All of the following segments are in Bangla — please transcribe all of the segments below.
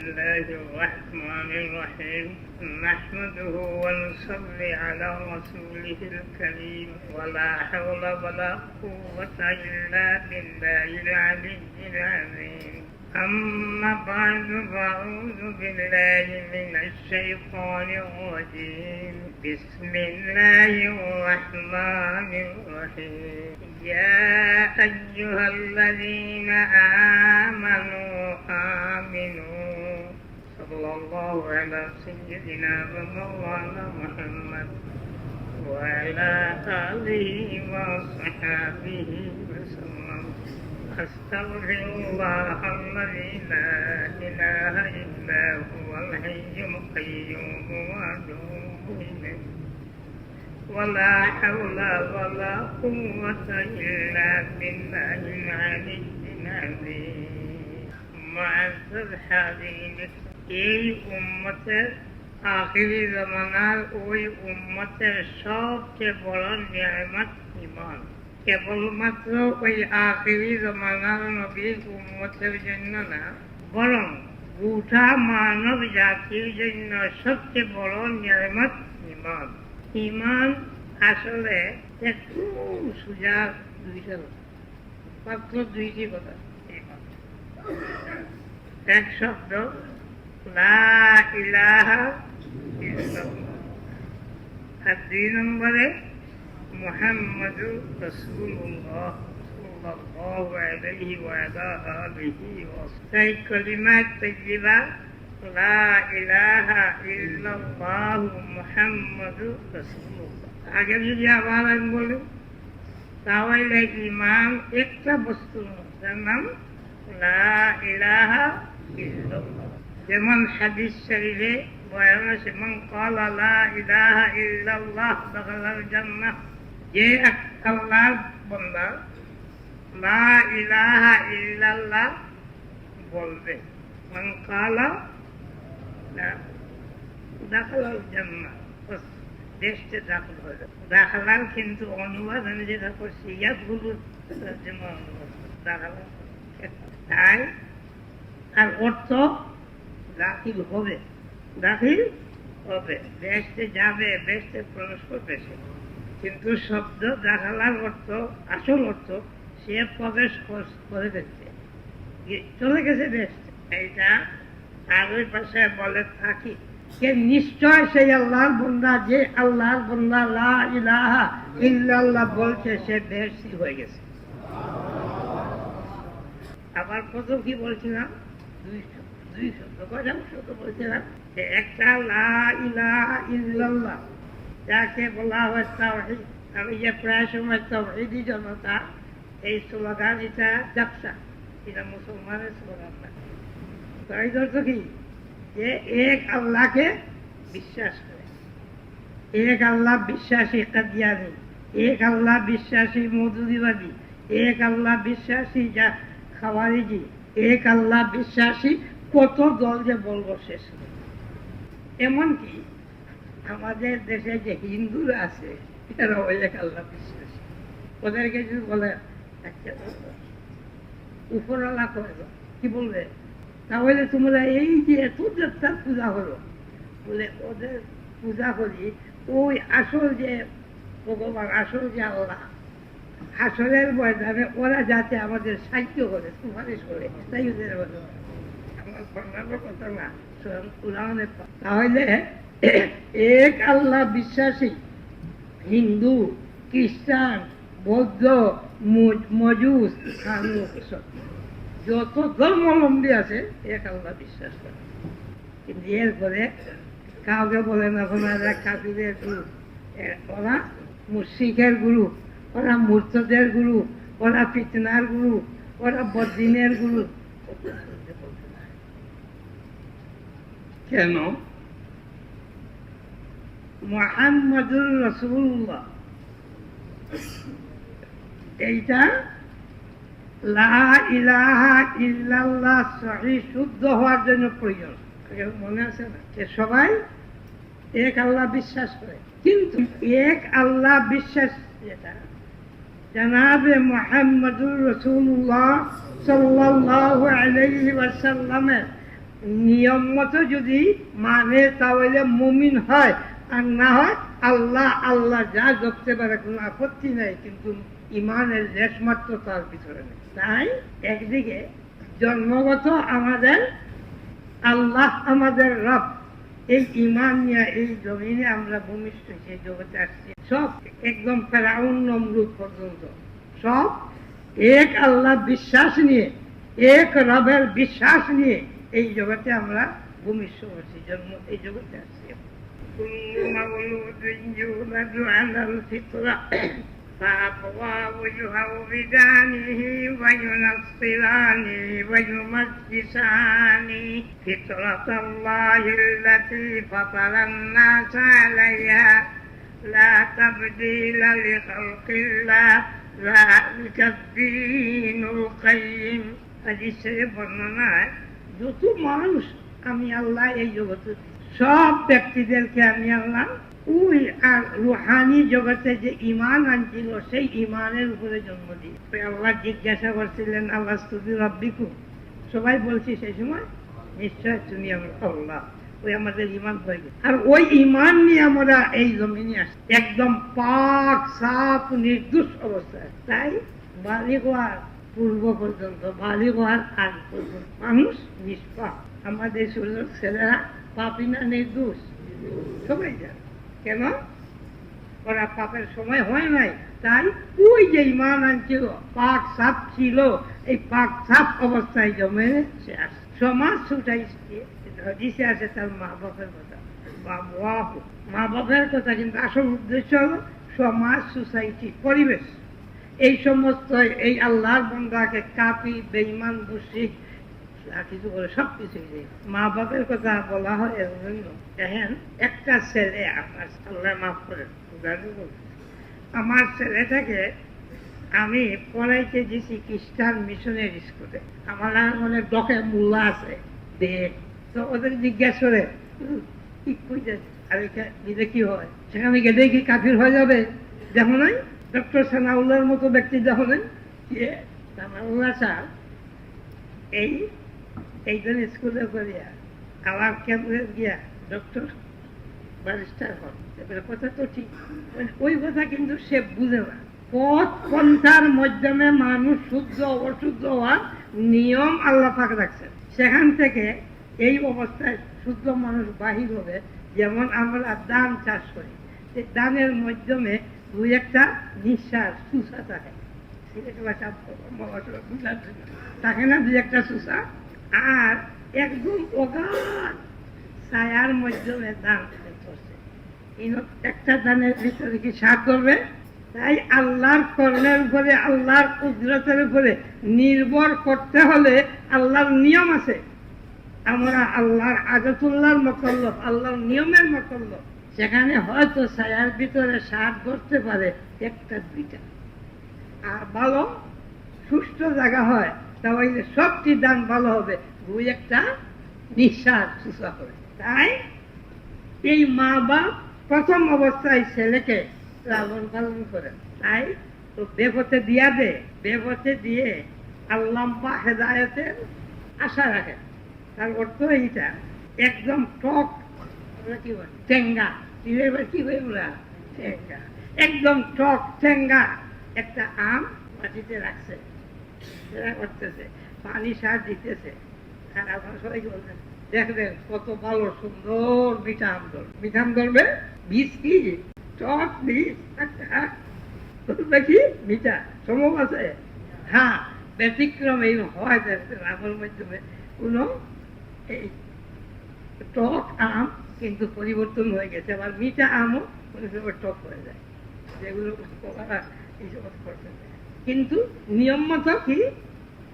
الله الرحمن الرحيم نحمده ونصلي على رسوله الكريم ولا حول ولا قوة إلا بالله العلي العظيم أما بعد فأعوذ بالله من الشيطان الرجيم بسم الله الرحمن الرحيم يا أيها الذين آمنوا صلى الله على سيدنا ومولانا محمد وعلى آله وصحبه وسلم أستغفر الله الذي لا إله إلا هو الحي القيوم وأتوب إليه ولا حول ولا قوة إلا بالله العلي العظيم معزز حاضرين এই উম্মতের আখিরি জামানার ওই উম্মতের সবচেয়ে বড় নিয়ামত ঈমান। কেবলমাত্র ওই আখিরি জামানার নবীর উম্মতের জন্য না, বরং গোটা মানব জাতির জন্য সবচেয়ে বড় নিয়ামত ঈমান। ঈমান আসলে একটু সোজা দুইটা মাত্র দুইটি কথা। এক শব্দ লা ইলাহা ইল্লাল্লাহ, আর দুই নম্বরে মুহাম্মাদুর রাসূলুল্লাহ সাল্লাল্লাহু আলাইহি ওয়া আলিহি ওয়াসাল্লাম। তাই কালিমা তাইয়্যিবা লা ইলাহা ইল্লাল্লাহু মুহাম্মাদুর রাসূলুল্লাহ আগে যদি আবার আমি বলি তাহলে ঈমান একটা বস্তুর যার নাম লা ইলাহা ইল্লাল্লাহ। যেমন হাদিস শরীফে বয়ান আছে মান ক্বালা লা ইলাহা ইল্লাল্লাহ দাখালাল জান্নাহ, যে আল্লাহর বান্দা লা ইলাহা ইল্লাল্লাহ বলবে মান ক্বালা দাখালাল জান্নাহ, দেশে দাখিল হয়ে যাবে। দাখালাল কিন্তু অনুবাদ আমি যেটা করছি ইয়াদখুলু যেমন অনুবাদ দাখালাল, তাই আর অর্থ দাখিল হবে, দাখিল হবে, বেহেশতে যাবে, বেহেশতে প্রবেশ করবে সে। কিন্তু শব্দ দাখালার অর্থ, আসল অর্থ সে প্রবেশ করে গেছে, চলে গেছে বেহেশতে। এইটা আর ওই পাশে বলে থাকি যে নিশ্চয় সেই আল্লাহর বান্দা, যে আল্লাহর বান্দা লা ইলাহা ইল্লাল্লাহ বলছে সে বেহেশতি হয়ে গেছে। আবার প্রথম কি বলছিলাম? দুই শব্দ কয়টা শব্দ বলছিলাম? একটা লা ইলাহা ইল্লাল্লাহ, যাকে বলা হয় তাওহীদ। আমি যে প্রায় সময় তাওহীদি জনতা এই স্লোগান, এটা জাকসা, এটা মুসলমানের স্লোগান না। তাওহীদ অর্থ কি? যে এক আল্লাহকে বিশ্বাস করে, এক আল্লাহ বিশ্বাসী কাদিয়ানী, এক আল্লাহ বিশ্বাসী মওদুদিবাদী, এক আল্লাহ বিশ্বাসী যা খাওয়ারিজি, এক আল্লাহ বিশ্বাসী কত দল যে বলবো শেষ। এমনকি আমাদের দেশে যে হিন্দুরা আছে এরাও এক আল্লাহ বিশ্বাসী। ওদেরকে যদি বলে উপরওয়ালা করে কি বলবে? তাহলে তোমরা এই যে এত দেবতার পূজা হলো, বলে ওদের পূজা করি ওই আসল যে ভগবান, আসল যে আল্লাহ, আসলের ময়দানে ওরা যাতে আমাদের সাহায্য করে, সুপারিশ করে, তাই ওদের আমার বাংলার কথা না, উদাহরণের। তাহলে এক আল্লাহ বিশ্বাসী হিন্দু, খ্রিস্টান, বৌদ্ধ, মজুস, যত ধর্মাবলম্বী আছে এক আল্লাহ বিশ্বাস করে। কিন্তু এরপরে কাউকে বলে না ওনারা কাফিরের গুরু, ওরা মুশরিকের গুরু, ওরা মুরতাদের গুরু, ওরা ফিতনার গুরু, ওরা বদ্দিনের গুরু। কেন? মুহাম্মাদুর রাসূলুল্লাহ এইটা লা ইলাহা ইল্লাল্লাহ সহি শুদ্ধ হওয়ার জন্য প্রয়োজন। মনে আছে না যে সবাই এক আল্লাহ বিশ্বাস করে, কিন্তু এক আল্লাহ বিশ্বাস যেটা জনাবে মুহাম্মাদুর রাসূলুল্লাহ সাল্লাল্লাহু আলাইহি ওয়াসাল্লামের নিয়ম মতো যদি মানে তাহলে মুমিন হয়, আর না হয় আল্লাহ আল্লাহ যা জপতে পারে কোনো আপত্তি নাই, কিন্তু ইমানের লেশমাত্র তার ভিতরে নেই। তাই একদিকে জন্মগত আমাদের আল্লাহ আমাদের রব, এই ইমান নিয়ে এই জমিনে আমরা ভূমিষ্ঠ সেই জগতে আসছি। সব একদম ফেরাউন নমরুদ পর্যন্ত সব এক আল্লাহ বিশ্বাস নিয়ে, এক রবের বিশ্বাস নিয়ে এই জগতে আমরা ভূমিষ্ঠ হচ্ছি, জন্ম এই জগতে আসছি। فأبواه بدانه وينصرانه ويمجسانه فطرة الله التي فطر الناس عليها لا تبديل لخلق الله ذلك الدين القيم। হাদিসে বর্ণনা হয়, যত মানুষ আমি আল্লাহ এই জগতে সব ব্যক্তিদেরকে আমি আল্লাহ ওই আর রুহানি জগতে যে ইমান আনছিল সেই ইমানের উপরে জন্ম দিয়ে। আল্লাহ জিজ্ঞাসা করছিলেন, আল্লাহ স্তুতি রব্বিকু, সবাই বলছি সেই সময় নিশ্চয় তুমি আমার আল্লাহ, ওই আমাদের ইমান হয়ে গেছে। আর ওই ইমান নিয়ে আমরা এই জমিনে আসি একদম পাক সাফ নির্দোষ অবস্থায়। তাই বালিগ হওয়ার পূর্ব পর্যন্ত, বালিগ হওয়ার আগ পর্যন্ত মানুষ নিষ্পাপ। আমাদের সুযোগ ছেলেরা পাপি না নির্দোষ সবাই জানে। কেন? ওরা পাপের সময় হয় নাই, তাই ওই যে ইমান আনছিল পাক সাফ ছিল, এই পাক সাফ অবস্থায় জমে সে আসে। সমাজ ছুটাইছে, হাদিসে আছে তার মা বাপের কথা, মা বাপের কথা, কিন্তু আসল উদ্দেশ্য হলো সমাজ, সোসাইটি, পরিবেশ। এই সমস্ত এই আল্লাহর বান্দাকে কাফি বেঈমান মুশরিক কিছু করে সবকিছু মা বাপের কথা বলা হয়। এর জন্য দেখেন, একটা ছেলে আমার, আল্লাহ মাফ করেন, আমার ছেলেটাকে আমি পড়াইতে দিয়েছি খ্রিস্টান মিশনের স্কুলে। আমার অনেক ডকে মোল্লা আছে, তো ওদের জিজ্ঞাসা করে কি কইছে, আর দিলে কি হয়, সেখানে গেলে কি কাফির হয়ে যাবে? দেখো নাই ডক্টর সানাউল্লাহর মতো ব্যক্তি, দেখো নাই সানাউল্লাহ স্যার এইজন স্কুলে করিয়া আবার কেন্দ্রে গিয়া ডক্টর ব্যারিস্টার হন। কথা তো ঠিক, ওই কথা কিন্তু সে বুঝে না। পথ পন্থার মাধ্যমে মানুষ শুদ্ধ অশুদ্ধ হওয়ার নিয়ম আল্লাহ পাক রাখছেন। সেখান থেকে এই অবস্থায় শুদ্ধ মানুষ বাহির হবে। যেমন আমরা ধান চাষ করি, সেই ধানের মাধ্যমে দুই একটা নিঃশ্বাস সুসা থাকে, থাকে না দুই একটা সুসা, আর একদম অগাধ ছায়ার মাধ্যমে ধান করছে। একটা ধানের ভিতরে কি সার করবে? তাই আল্লাহর কর্মের উপরে, আল্লাহর কুদরতের উপরে নির্ভর করতে হলে আল্লাহর নিয়ম আছে। আমরা আল্লাহর আদতুল্লাহর মতলব, আল্লাহর নিয়মের মতলব, সেখানে হয়তো ছায়ার ভিতরে সার করতে পারে একটা দুইটা, আর ভালো সুস্থ জায়গা হয় তাহলে সবটি দান ভালো হবে, দুই একটা নিঃশ্বাস সুস্থ হবে। তাই এই মা বাপ প্রথম অবস্থায় ছেলেকে লালন পালন করেন, তাই তো বেপথে দিয়া দে, বেপথে দিয়ে আল্লাহ হেদায়েতের আশা রাখে। তার অর্থ এইটা, একদম টক কি বলে টেঙ্গা, কি বলে ওরা টেঙ্গা, একদম টক টেঙ্গা একটা আম মাটিতে রাখছে, করতেছে, পানি সার দিতেছে, আর আপনার সবাই বলছেন দেখবেন কত ভালো সুন্দর মিঠা আম ধরবে। মিঠা আম ধরবে, বীজ কি টক বীজ, ধরবে কি মিঠা, সম্ভব আছে? হ্যাঁ, ব্যতিক্রম এই হয় আমের মাধ্যমে কোন এই টক আম কিন্তু পরিবর্তন হয়ে গেছে, আবার মিঠা আমও টক হয়ে যায়, যেগুলো এই সমস্ত করতে। কিন্তু নিয়ম মতো কি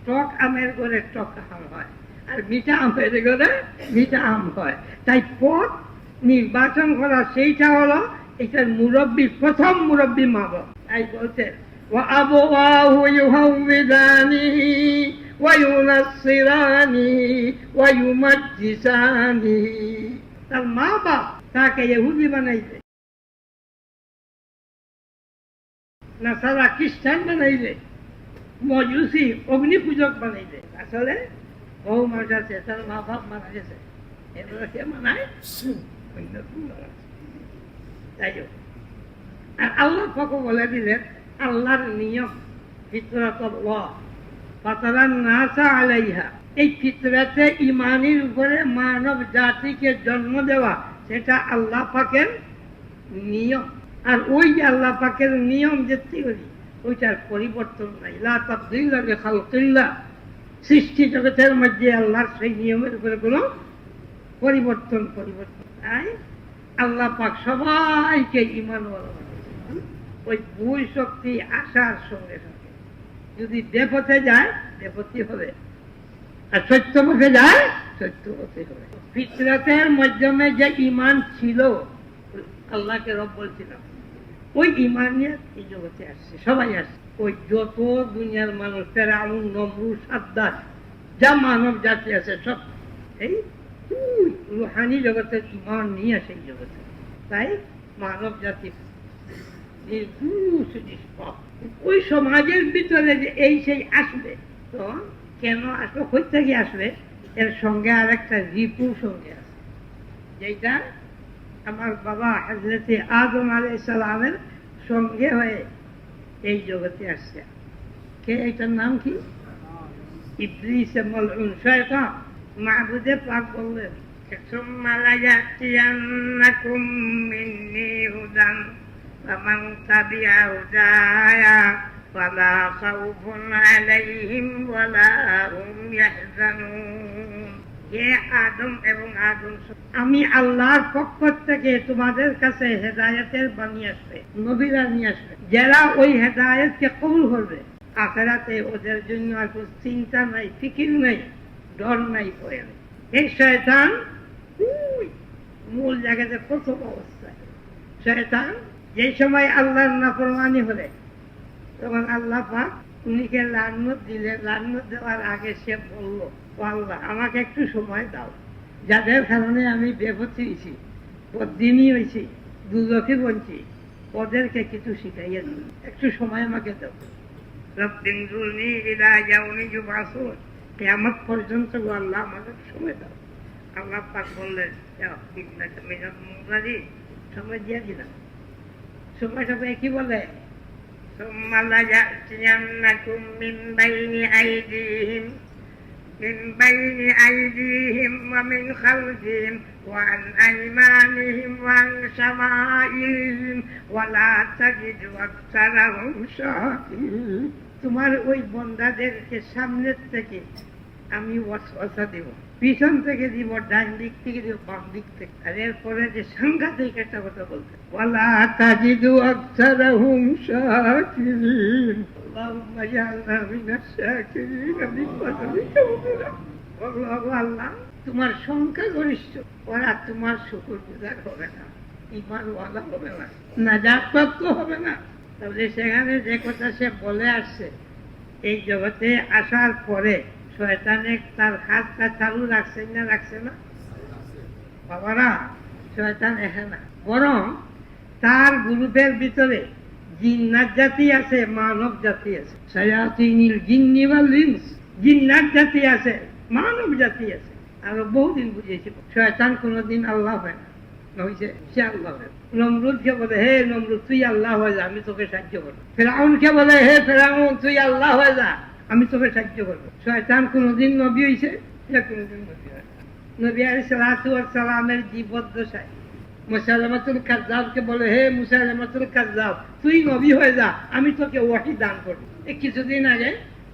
টক আমের করে টক আম হয়, আর মিঠা আমের করে মিঠা আম হয়। তাই পথ নির্বাচন করা সেইটা হলো এটার মুরব্বী, প্রথম মুরব্বী মা বাবা। তাই বলছে وأبواه يهودانه وينصرانه ويمجسانه। তার মা বাপ তাকে ইহুদি বানাইবে, নাসারা খ্রিস্টান বানাইবে, মজুসি অগ্নি পূজক বানাইবে। আসলে বহু মানুষ আছে তার মা বাপ মারা গেছে, এগুলো কে মানায়? অন্য কোন মারা গেছে। তাই হোক, আর আল্লাহ পাকও বলে দিলেন আল্লাহর নিয়ম ফিতরাতুল্লাহ ফাতারান নাসা আলাইহা, এই ফিতরাতে ঈমানের উপরে মানব জাতিকে জন্ম দেওয়া সেটা আল্লাহ পাকের নিয়ম। আর ওই যে আল্লাহ পাকের নিয়ম যে থিওরি, ওইটার পরিবর্তন নাই। লা তাবদীলা লিখালকিল্লাহ, সৃষ্টি জগতের মধ্যে আল্লাহর সেই নিয়মের উপরে কোনো পরিবর্তন তাই আল্লাহ পাক সবাইকে ঈমানওয়ালা বানিয়েছেন। ওই দুই শক্তি আসার সঙ্গে সঙ্গে যদি বেপথে যায় বেপথই হবে, আর সত্য পথে যায় সত্য পথে হবে। ফিতরাতের মাধ্যমে যে ঈমান ছিল, আল্লাহকে রব বলছিলাম, ওই ঈমান নিয়ে এই জগতে আসছে, সবাই আসছে। ওই যত দুনিয়ার মানুষ ফেরাউন, নমরুদ, সাদ্দাত, যা মানব জাতি আছে সব এই রুহানি জগতের ঈমান নিয়ে আসে এই জগতে। তাই মানব জাতি ওই সমাজের ভিতরে যে এই সেই আসবে, তো কেন আসবে, কই থেকে আসবে, এর সঙ্গে আর একটা রিপুর সঙ্গে আছে, যেটা আমার বাবা হযরতে আদম আলাইহিস সালামের সঙ্গে হয়ে এই জগতে আসছে। কে, এটার নাম কি? ইবলিস মালউন, শয়তান। মাবুদে পাক বললেন সুম্মা লায়াতিয়ান্নাকুম মিন্নি হুদান ফামান তাবিআ হুদায়া ফালা খাউফুন আলাইহিম ওয়ালা হুম ইয়াহজানুন। হে আদম এবং আদম, আমি আল্লাহর পক্ষ থেকে তোমাদের কাছে হেদায়েতের বাণী আসবে, নবীরা নিয়ে আসবে, যারা ওই হেদায়েতকে কবুল করবে আখিরাতে ওদের জন্য আর কোনো চিন্তা নাই, ফিকির নাই, ডর নাই, ভয় নাই। এই শয়তান মূল জায়গাতে প্রথম অবস্থায়, শয়তান যে সময় আল্লাহর নাফরমানি হলে তখন আল্লাহ পাক উনিকে লানত দিলে, লানত দেওয়ার আগে সে বলল, আল্লাহ আমাকে একটু সময় দাও, যাদের কারণে আমি বেপথে হয়েছি, বদ্দিনী হয়েছি, দুর্লভে বঞ্চি, ওদেরকে কিছু শিখাইয়া দিন, একটু সময় আমাকে দাও। রব্বিনজুরনি ইলা ইয়াউমি ইউবআসুন, কিয়ামত পর্যন্ত গো আল্লাহ আমাকে সময় দাও। আল্লাহ পাক বললেন ইন্নাকা মিনাল মুনজারিন, সময় দিয়ে দিলাম। সময়টা কি বলে? সুম্মা লায়াতিয়ান্নাকুম মিন বাইনি আইদিহিম ওয়া মিন খালফিহিম ওয়া আন আইমানিহিম ওয়া আন শামাইলিহিম ওয়া লা তাজিদু আকসারাহুম শাকিরিন। তোমার ওই বান্দাদেরকে সামনের থেকে আমি ওয়াসওয়াসা দেব, পিছন থেকে দিব, ডান দিক থেকে দিব, বাম দিক থেকে। আর এরপরে যে সাংঘাতিক একটা কথা বলতে, ওয়ালা তাজিদু আকসারাহুম শাকিরিন, আল্লাহুম্মা জাআলনা মিনাশ শাকিরিন বিফাদলিকা ওয়া আল্লাহ তোমার সংখ্যা গরিষ্ঠ, ওরা তোমার শুকরগুজার হবে না, ঈমানওয়ালা হবে না, নাজাত প্রাপ্ত হবে না। তাহলে সেখানে যে কথা সে বলে আসছে, এই জগতে আসার পরে শয়তানে তার হাতটা চালু রাখছে না, রাখছে না বাবারা? শয়তান না, বরং তার গ্রুপের ভিতরে জিন্নাত জাতি আছে, মানব জাতি আছে। শায়াতিনিল জিন্নি ওয়াল ইনস, জিন্নাত জাতি আছে, মানব জাতি আছে। আরো বহুদিন বুঝিয়েছি, শয়তান কোনদিন আল্লাহ হয় না, হয়েছে সে আল্লাহ হয়। নমরুদকে বলে, হে নমরুদ তুই আল্লাহ হয়ে যা, আমি তোকে সাহায্য করবো। ফেরাউনকে বলে, হে ফেরাউন তুই আল্লাহ হয়ে যা, আমি তোকে সাহায্য করবো। শয়তান কোনদিন নবী হয়েছে? কোনদিন নবী হয় না। নবী আলাইহিস সালাতু ওয়াস সালামের জীবদ্দশায় মুসাইলামাতুল কাযযাবকে বলে, হে মুসাইলামাতুল কাযযাব তুই নবী হয়ে যা, আমি তোকে ওহী দান করব। এই কিছুদিন আগে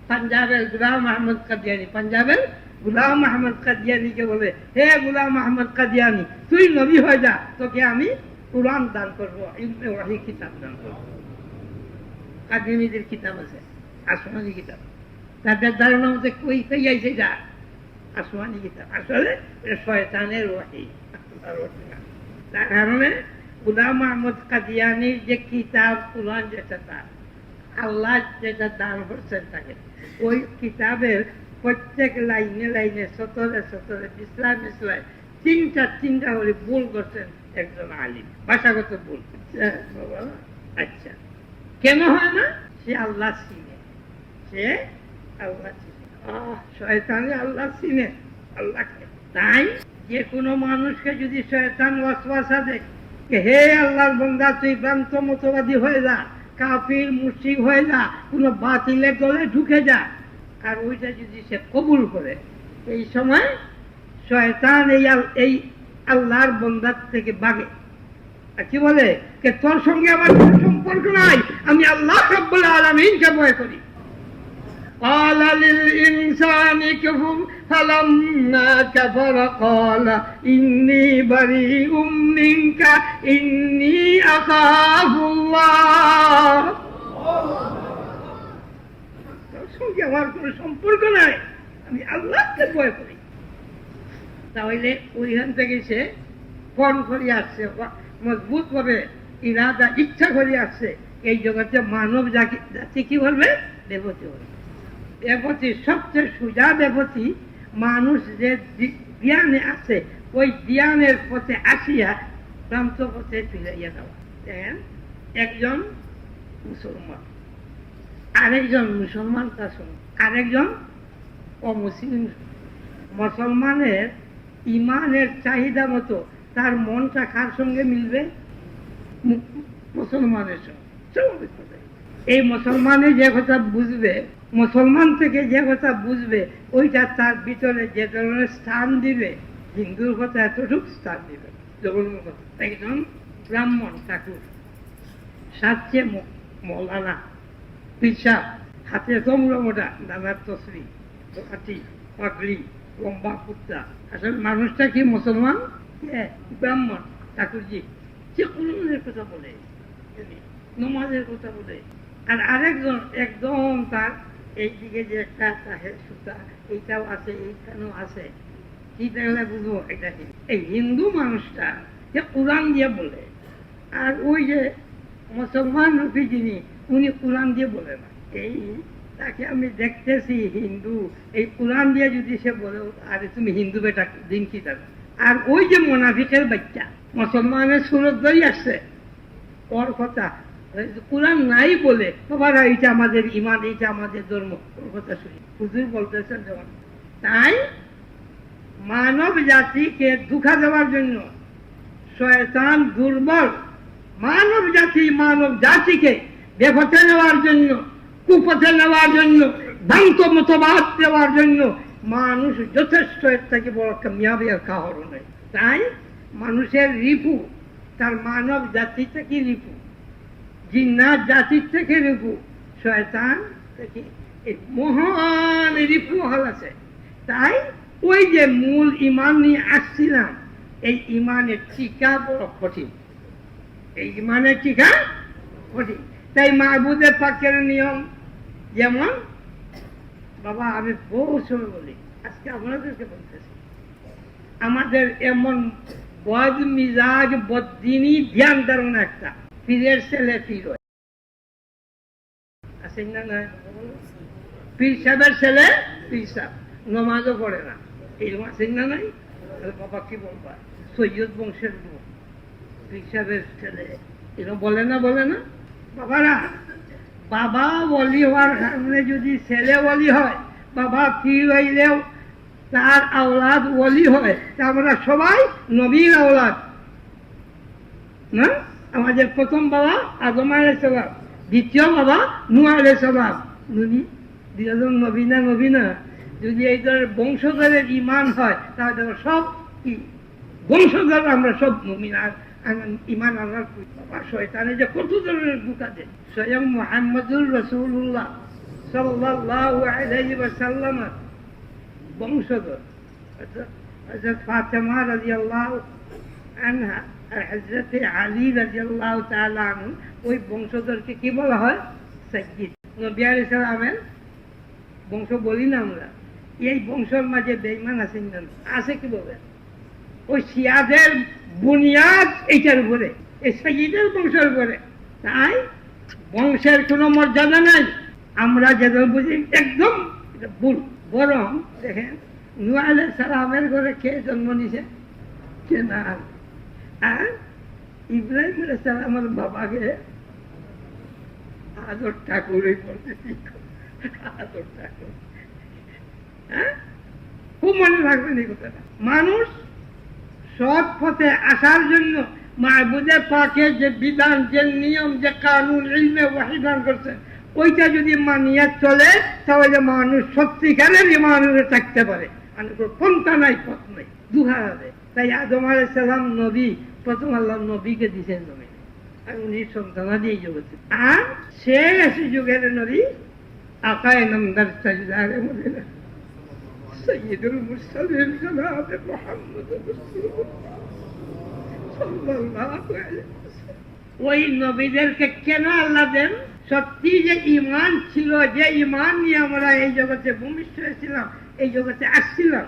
পাঞ্জাবের গোলাম আহমদ কাদিয়ানি, পাঞ্জাবের গোলাম আহমদ কাদিয়ানিকে বলে, হে গোলাম আহমদ কাদিয়ানি তুই নবী হয়ে যা, তোকে আমি কুরআন দান করবো, ইলমে ওহী কিতাব দান করবো। কাদিয়ানিদের কিতাব আছে, আসমানি কিতাব। তাদের ধারণা মধ্যে কই কই আইছে যা আসমানি কিতাব, আসলে শয়তানের ওহী। তার কারণে গোলাম আহমদ কাদিয়ানির যে কিতাব কুরআন, যেটা তার আল্লাহ যেটা দান করছেন তাকে, ওই কিতাবের প্রত্যেক লাইনে লাইনে, সতরে সতরে, ইসলাম ইসলাম তিনটা করে ভুল করছেন একজন আলিম, ভাষাগত ভুল। আচ্ছা, কেন হয় না? সে আল্লাহ চিনে, সে আল্লাহ চিনে। শয়তানে আল্লাহ চিনে, আল্লাহকে। তাই যে কোনো মানুষকে যদি শয়তান ওয়াসওয়াসা দেয়, হে আল্লাহর বান্দা তুই ভ্রান্ত মতবাদী হয়ে যা, কাফির মুশরিক হয়ে যা, কোনো বাতিলের দলে ঢুকে যা, আর ওইটা যদি সে কবুল করে, এই সময় শয়তান এই আল্লাহর বান্দার থেকে ভাগে। আর কি বলে, তোর সঙ্গে আমার কোনো সম্পর্ক নাই, আমি আল্লাহ রাব্বুল আলামিনকে ভয় করি। قال للإنسان كفر فلما كفر قال إني بريء منك إني أخاف الله। তোর সঙ্গে আমার কোনো সম্পর্ক নাই, আমি আল্লাহকে ভয় করি। তাহলে ওইখান থেকে সে ফোন করে আসছে, মজবুত ভাবে ইরাদা ইচ্ছা করে আসছে, এই জগতে মানব জাতি কি বলবে, দেবতী বলবে। দেবতী সবচেয়ে সোজা দেবতী, মানুষ যে জ্ঞানে আছে ওই জ্ঞানের পথে আসিয়া ভ্রান্ত পথে ফিরাইয়া দেওয়া। দেখেন, একজন মুসলমান, আরেকজন মুসলমান তার সঙ্গে, আরেকজন অমুসলিম। মুসলমানের ইমানের চাহিদা মতো তার মনটা কার সঙ্গে মিলবে, মুসলমানের সঙ্গে। এই মুসলমানে যে কথা বুঝবে, মুসলমান থেকে যে কথা বুঝবে, ওইটা তার ভিতরে যে ধরনের স্থান দিবে, হিন্দুর কথা এতটুকু স্থান দিবে। একজন ব্রাহ্মণ ঠাকুর, সাথে মৌলানা, পিসাব, হাতে তোমরা মোটা, দাদার তসরি, হাতি, পাগড়ি, লম্বা কুত্তা। আসলে মানুষটা কি মুসলমান, ব্রাহ্মণ ঠাকুরজি, সে কোরআনের কথা বলে, নমাজের কথা বলে। আর আরেকজন একদম তার এইদিকে যে একটা সুতা, এইটাও আছে, এইখানেও আছে, কি দেখলে বুঝবো এটা কি। এই হিন্দু মানুষটা যে কোরআন দিয়ে বলে, আর ওই যে মুসলমান রূপী যিনি, উনি কোরআন দিয়ে বলে না। এই তাকে আমি দেখতেছি হিন্দু, এই কোরআন দিয়ে যদি সে বলে, আরে তুমি হিন্দু বেটা, দিন কি যাবে। আর ওই যে মুনাফিকের বাচ্চা মুসলমানের সুরত ধরে আসছে, ওর কথা কোরআন নাই বলে, বাবারা এইটা আমাদের ইমান, এইটা আমাদের ধর্ম, ওর কথা শুনি। হুজুর বলতেছেন যেমন। তাই মানব জাতিকে ধোঁকা দেওয়ার জন্য শয়তান দুর্বল, মানব জাতিকে বেপথে নেওয়ার জন্য, কুপথে নেওয়ার জন্য, ভ্রান্ত মতবাদ দেওয়ার জন্য মানুষ যথেষ্ট, এর থেকে বড় কামিয়াবি আর কারণ নেই। তাই মানুষের রিপু, তার মানব জাতি থেকে রিপু, জিন্নাত জাতির থেকে রিপু, শয়তান থেকে এই মহান রিপু হল আছে। তাই ওই যে মূল ইমান নিয়ে আসছিলাম, এই ইমানের টিকা বড় কঠিন, এই ইমানের টিকা কঠিন। তাই মাহবুবে পাকের নিয়ম যেমন, বাবা আমি বহু সময় বলি, আজকে আপনাদেরকে বলতেছি, আমাদের এমন বদ মিজাজ, বদিনী ধ্যান ধারণা একটা, পীরের ছেলে পীর হয়, আছেন না? নয়, পীর সাহেবের ছেলে পীর সাহেব, নমাজও পড়ে না, এরকম আছেন না? নাই। বাবা কি বলবা, সৈয়দ বংশের লোক, পীর সাহেবের ছেলে, এরকম বলে না, বলে না? বাবারা, বাবা ওলি হওয়ার কারণে যদি ছেলে ওলি হয়, বাবা পীর হইলেও তার আওলাদ ওলি হয়, আমরা সবাই নবীর আওলাদ না? আমাদের প্রথম বাবা আদম আলাইহিস সালাম, দ্বিতীয় বাবা নূহ আলাইহিস সালাম, দুজন নবী না? যদি এই ধরনের বংশধরের ইমান হয়, তাহলে সব বংশধর আমরা সব মুমিন। আর ইমান আনার বাবা শয়তানে যে কত ধরনের ধোঁকা দেয়। স্বয়ং মুহাম্মদুর রাসূলুল্লাহ সাল্লাল্লাহু আলাইহি ওয়াসাল্লাম বংশধর হযরত ফাতেমা রাদিয়াল্লাহু আনহা আর হযরত আলী রাদিয়াল্লাহু তাআলা আনহু, ওই বংশধরকে কি বলা হয়, সাইয়্যিদ। নবী আলাইহিস সালামের বংশ বলি না আমরা। এই বংশের মাঝে বেঈমান আছেন না? আছে কি বলে, ওই শিয়াদের বুনিয়াদ এইটার উপরে, এই সাইয়্যিদের বংশের উপরে। তাই বংশের কোনো মর্যাদা নাই, আমরা যেটা বুঝি একদম ভুল। বরং দেখেন, নূহ আলাইহিস সালামের ঘরে কে জন্ম নিছে, কে না। আর ইব্রাহিম আলাইহিস সালামের বাবাকে আদর ঠাকুরই বলতেছি, আদর ঠাকুর। হ্যাঁ, খুব মনে রাখবেন এই কথাটা। মানুষ সৎ পথে আসার জন্য মাহবুদে পাকে যে বিধান, যে নিয়ম, যে কানুন ইলমে ওয়াহী দান করছেন, ওইটা যদি মানিয়ে চলে তাহলে মানুষ সত্যিকারের ইমানে থাকতে পারে। আর পন্থা নাই, পথ নাই, দুহারে। তাই আদম আলাইহিস সালাম নবী, প্রথম আল্লাহ নবীকে দিয়েছেন জমিনে, আর উনি সন্তানাদি এই জগতে। আর শেষ যুগের নবী আকায়ে নামদার তাজদারে মদিনা সৈয়দুল মুরসালিন জনাব মুহাম্মদ রাসূলুল্লাহ সাল্লাল্লাহু আলাইহি ওয়াসাল্লাম। ওই নবীদেরকে কেন আল্লাহ দেন? সত্যি যে ঈমান ছিল, যে ঈমান নিয়ে আমরা এই জগতে ভূমিষ্ঠ হয়েছিলাম, এই জগতে আসছিলাম,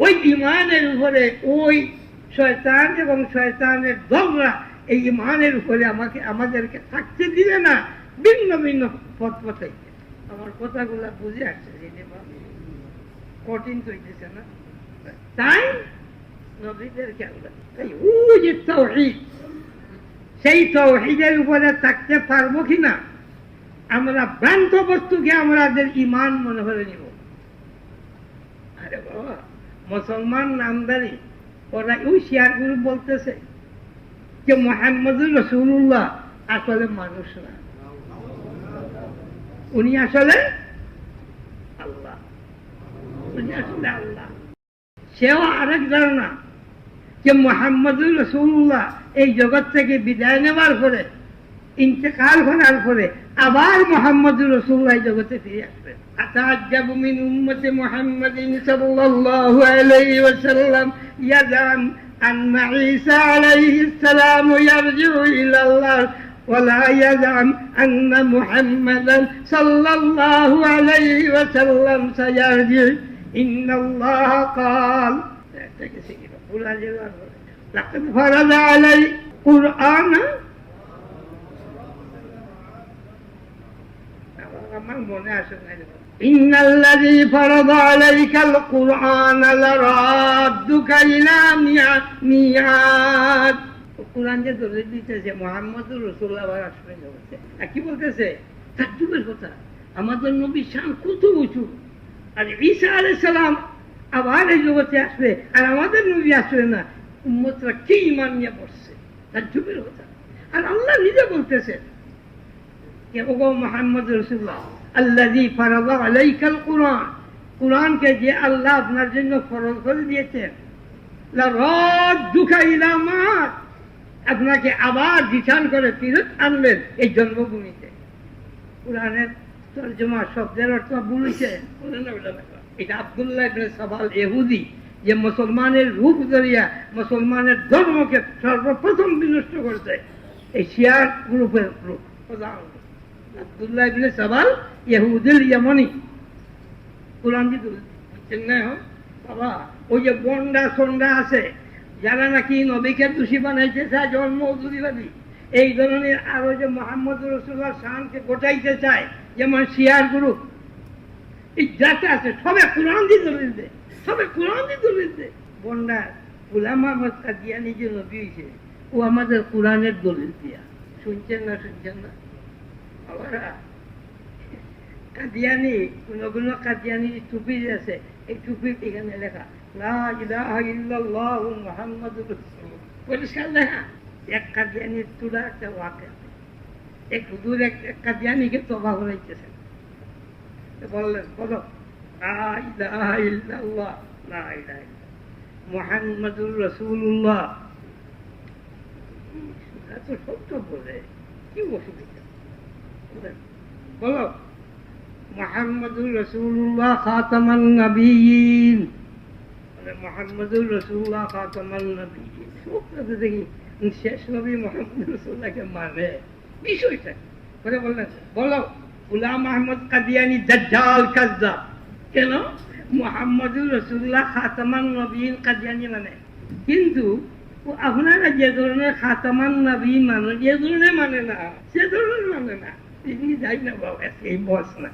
ওই ঈমানের উপরে ওই শয়তান এবং শয়তানের দলরা এই ঈমানের উপরে আমাদেরকে থাকতে দিলে না, ভিন্ন ভিন্ন পথ পথাইতে। আমার কথাগুলা বুঝে আসছে, কঠিন হইতেছে না? তাই নবীদেরকে আল্লাহ, তাই ওই যে তাওহীদ, সেই তাওহীদের উপরে থাকতে পারবো কিনা? আমরা ভ্রান্ত বস্তুকে আমাদের ঈমান মনে করে নিব। আরে বাবা, মুসলমান নামদারি ওরা ওই শিয়ার গ্রুপ বলতেছে যে মুহাম্মদুর রাসূলুল্লাহ আসলে মানুষ না, উনি আসলে আল্লাহ, উনি আসলে আল্লাহ। সেও আরেক ধারণা যে মুহাম্মদুর রাসূলুল্লাহ এই জগৎ থেকে বিদায় নেওয়ার পরে, ইন্তেকাল করার পরে আবার মুহাম্মদুর রাসূলুল্লাহ এই জগতে ফিরে আসবেন। আতাআজ্জাবু মিন উম্মতি মুহাম্মাদিন সাল্লাল্লাহু আলাইহি ওয়াসাল্লাম ইয়াজাম আন্না ঈসা আলাইহিস সালাম ইয়ারজিউ ইলাল্লাহ ওয়ালা ইয়াজাম আন্না মুহাম্মাদান সাল্লাল্লাহু আলাইহি ওয়াসাল্লাম সায়ারজি ইন্নাল্লাহ ক্বাল। লাকাদ ফারাদা আলাই কুরআন, আমার মনে আসে না, ইন্নাল্লাযী ফারাদা আলাইকাল কুরআন লারাদ্দুকা ইলা মিআদ। কুরআন যে দলিল দিতেছে মুহাম্মদুর রাসূলুল্লাহ আবার আসবেন জগতে, আর কি বলতেছে? তাজ্জুবের কথা, আমাদের নবী শান কত উঁচু, আর ঈসা আলাইহিস সালাম আবার এই জগতে আসবে আর আমাদের নবী আসবে না, উম্মতরা কি ঈমান নিয়ে পড়ছে? তাজ্জুবের কথা। আর আল্লাহ নিজে বলতেছে যে ওগো মুহাম্মদ রাসূলুল্লাহ আল্লাযী ফারাদা আলাইকাল কুরআন, কুরআনকে যে আল্লাহ আপনার জন্য ফরজ করে দিয়েছেন, লারাদ্দুকা ইলা মা'আদ, আপনাকে আবার রিটার্ন করে ফিরত আনবেন এই জন্মভূমিতে। কুরআনের তরজমা শব্দের অর্থ বলেছে, এটা আব্দুল্লাহ ইবনে সাবাল ইহুদি, যে মুসলমানের রূপ ধরিয়া মুসলমানের ধর্মকে সর্বপ্রথম বিনষ্ট করেছে, এই শিয়ার গ্রুপের রূপ আব্দুল্লাহ ইবনে সাবাল ইহুদিল ইয়ামানি। কুরআন কি বুঝছেন না বাবা? ওই যে বন্ডা সন্ডা আছে যারা নাকি নবীকে দোষী বানাইতে চায়, জন্ম মওদুদিবাদী, এই ধরনের আরো যে মুহাম্মদুর রাসূলুল্লাহ শানকে গোটাইতে চায়, যেমন শিয়ার গ্রুপ, এই যাতে আছে সবে কুরআন দিয়ে দলিল দেয়, সবে কুরআন দিয়ে দলিল দেয়। বন্ডা গোলাম আহমদ কাদিয়ানী যে নবী হয়েছে, ও আমাদের কুরআনের দলিল দিয়া। শুনছেন না? শুনছেন না? কাদিয়ানি, কোন কোন কাদিয়ানি টুপি আছে, এই টুপির এখানে লেখা লা ইলাহা ইল্লাল্লাহু মুহাম্মাদুর রাসূলুল্লাহ, পরিষ্কার লেখা। এক কাদিয়ানির তুলা একটা ওয়াকে, এক হুজুর এক কাদিয়ানিকে তওবা করাইতেছে, বললেন বলো লা ইলাহা ইল্লাল্লাহ, লা ইলাহা মুহাম্মাদুর রাসূলুল্লাহ। এত সত্য বলে কি অসুবিধা? বলো মুহাম্মাদুর রাসূলুল্লাহ খাতামান নবিয়্যিন, মুহাম্মাদুর রাসূলুল্লাহ খাতামান নবিয়্যিন। সত্যি দেখি শেষ নবী মুহাম্মদ রাসূলুল্লাহকে মানে বিষয়টা করে বললেন, বলো গোলাম আহমদ কাদিয়ানী দাজ্জাল কাযযাব। কেন? মুহাম্মাদুর রাসূলুল্লাহ খাতামান নবিয়্যিন কাদিয়ানী মানে, কিন্তু আপনারা যে ধরনের খাতামান নবিয়্যিন মানে, যে ধরনের মানে না, সে ধরনের মানে না, তিনি যাই না বাবা, এই বস না,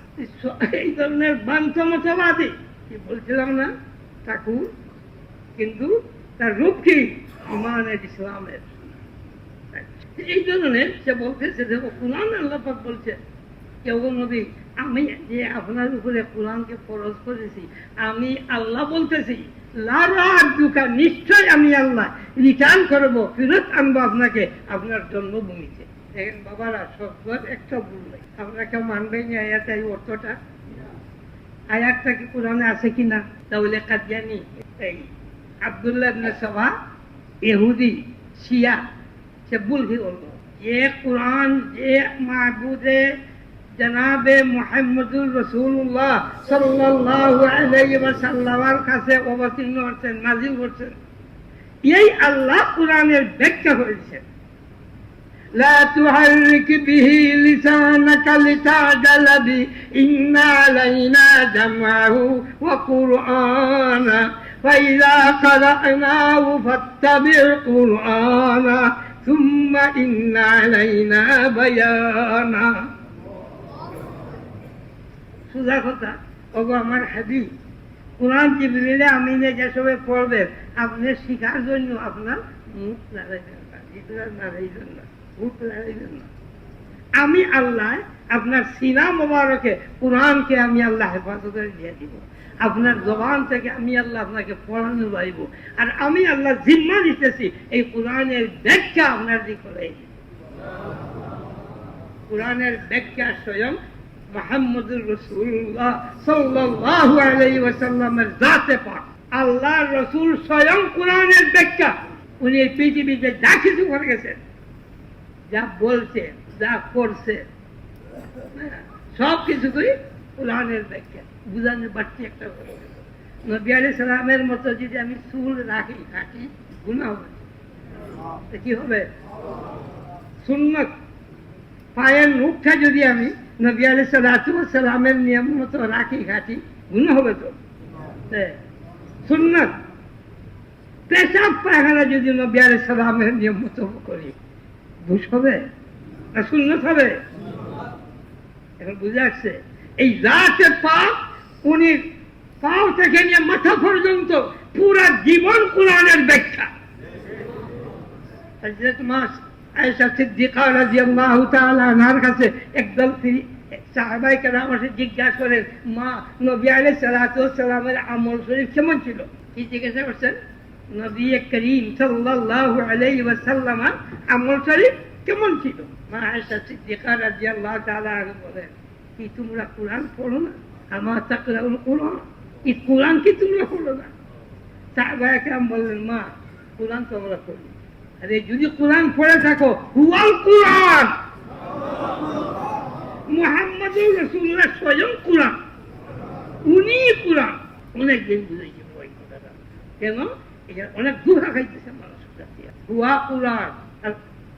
এই ধরনের বান্তমতবাদী কি বলছিলাম না ঠাকুর, কিন্তু তার রূপ কি? ঈমানের, ইসলামের। এই ধরনের সে বলতেছে, দেখো কুরআন আল্লাহ পাক বলছে কেউ নবী, আমি যে আপনার উপরে কোরআনকে ফরজ করেছি, আমি আল্লাহ বলতেছি নিশ্চয় আমি আল্লাহ রিটার্ন করবো, ফেরত আনবো আপনাকে আপনার জন্মভূমিতে। দেখেন বাবারা, সত্যের একটা ভুল নেই। আপনারা কেউ মানবেন না আয়াত, এই অর্থটা আয়াতটা কি কোরআনে আছে কিনা? তাহলে কাদিয়ানি এই আব্দুল্লাহ ইবনে সাবা ইহুদি শিয়া সে ভুল কি বলবো, যে কোরআন যে মাহবুদে জনাবে মুহাম্মদুর রাসূলুল্লাহ সাল্লাল্লাহু আলাইহি ওয়াসাল্লামের কাছে অবতীর্ণ হচ্ছেন, নাযিল হচ্ছেন, এই আল্লাহ কোরআনের ব্যাখ্যা করেছেন। লা তুহাররিক বিহি লিসানাকা লিতাজালা বি ইন্না আলাইনা জামআহু ওয়া কুরআনা ফাইযা ক্বারা'নাহু ফাত্তাবি' কুরআনা সুম্মা ইন্না আলাইনা বায়ানা। সোজা কথা, ওগো আমার হাবিব, কোরআন জিবরিল আমিনে যেসবে পড়বেন আপনি শিখার জন্য আপনার মুখ লড়াইবেন না, জিব্রাইল লড়াইবেন না, মুখ লড়াইবেন না। আমি আল্লাহ আপনার সিনা মোবারকে কোরআনকে আমি আল্লাহ হেফাজতে দিয়ে দিব, আপনার জবান থেকে আমি আল্লাহ আপনাকে পড়ানো যাইব, আর আমি আল্লাহ জিম্মা দিতেছি এই কোরআনের ব্যাখ্যা আপনার দিকে করাই দিব। কোরআনের ব্যাখ্যা স্বয়ং মুহাম্মদুর রাসূলুল্লাহ সাল্লাল্লাহু আলাইহি ওয়াসাল্লামের জাতে পাক, আল্লাহর রাসূল স্বয়ং কোরআনের ব্যাখ্যা। উনি এই পৃথিবীতে যা কিছু করে গেছেন, যা বলছে, যা করছে, সব কিছু করি কোরআনের ব্যাখ্যা। বুঝানোর বাড়তি একটা নবী আলাইহিস সালামের মতো যদি আমি চুল রাখি কাটি, গুনাহ হবে, কি হবে? সুন্নাত। পায়ের মুখটা যদি আমি নবী আলাইহিস সালামের নিয়ম মতো রাখি কাটি, গুনাহ হবে তো? সুন্নাত। পেশাব পায়খানা যদি নবী আলাইহিস সালামের নিয়ম মতো করি, দোষ হবে না সুন্নাত হবে? এখন বুঝে আসছে? এই জাতে পাক, উনি পাও থেকে নিয়ে মাথা পর্যন্ত পুরা জীবন কোরআনের ব্যাখ্যা। হযরত আয়েশা সিদ্দিকা রাদিয়াল্লাহু তাআলা আনহার কাছে একদল সাহাবায়ে কেরাম এসে জিজ্ঞাসা করেন, মা, নবী আলাইহিস সালাতু ওয়াস সালামের আমল শরীফ কেমন ছিল? কি জিজ্ঞাসা করছেন? নবী করিম সাল্লাল্লাহু আলাইহি ওয়াসাল্লামের আমল শরীফ কেমন ছিল? মা আয়েশা সিদ্দিকা রাদিয়াল্লাহু তাআলা আনহা বলেন, কি তোমরা কোরআন পড়ো না? আমা তাকরাউল কোরআন, এই কোরআন কি তোমরা পড়ো না? সাহাবায়ে কেরাম বললেন, মা, কোরআন তো আমরা পড়ি। আরে যদি কোরআন পড়ে থাকো, হুয়াল কোরআন, মুহাম্মদুর রাসূলুল্লাহ স্বয়ং কোরআন, উনি কোরআন। অনেক দিন বুঝেছি ওই কথাটা, কেন এটা অনেক দূর খাইতেছে মানুষ। হুয়া কোরআন,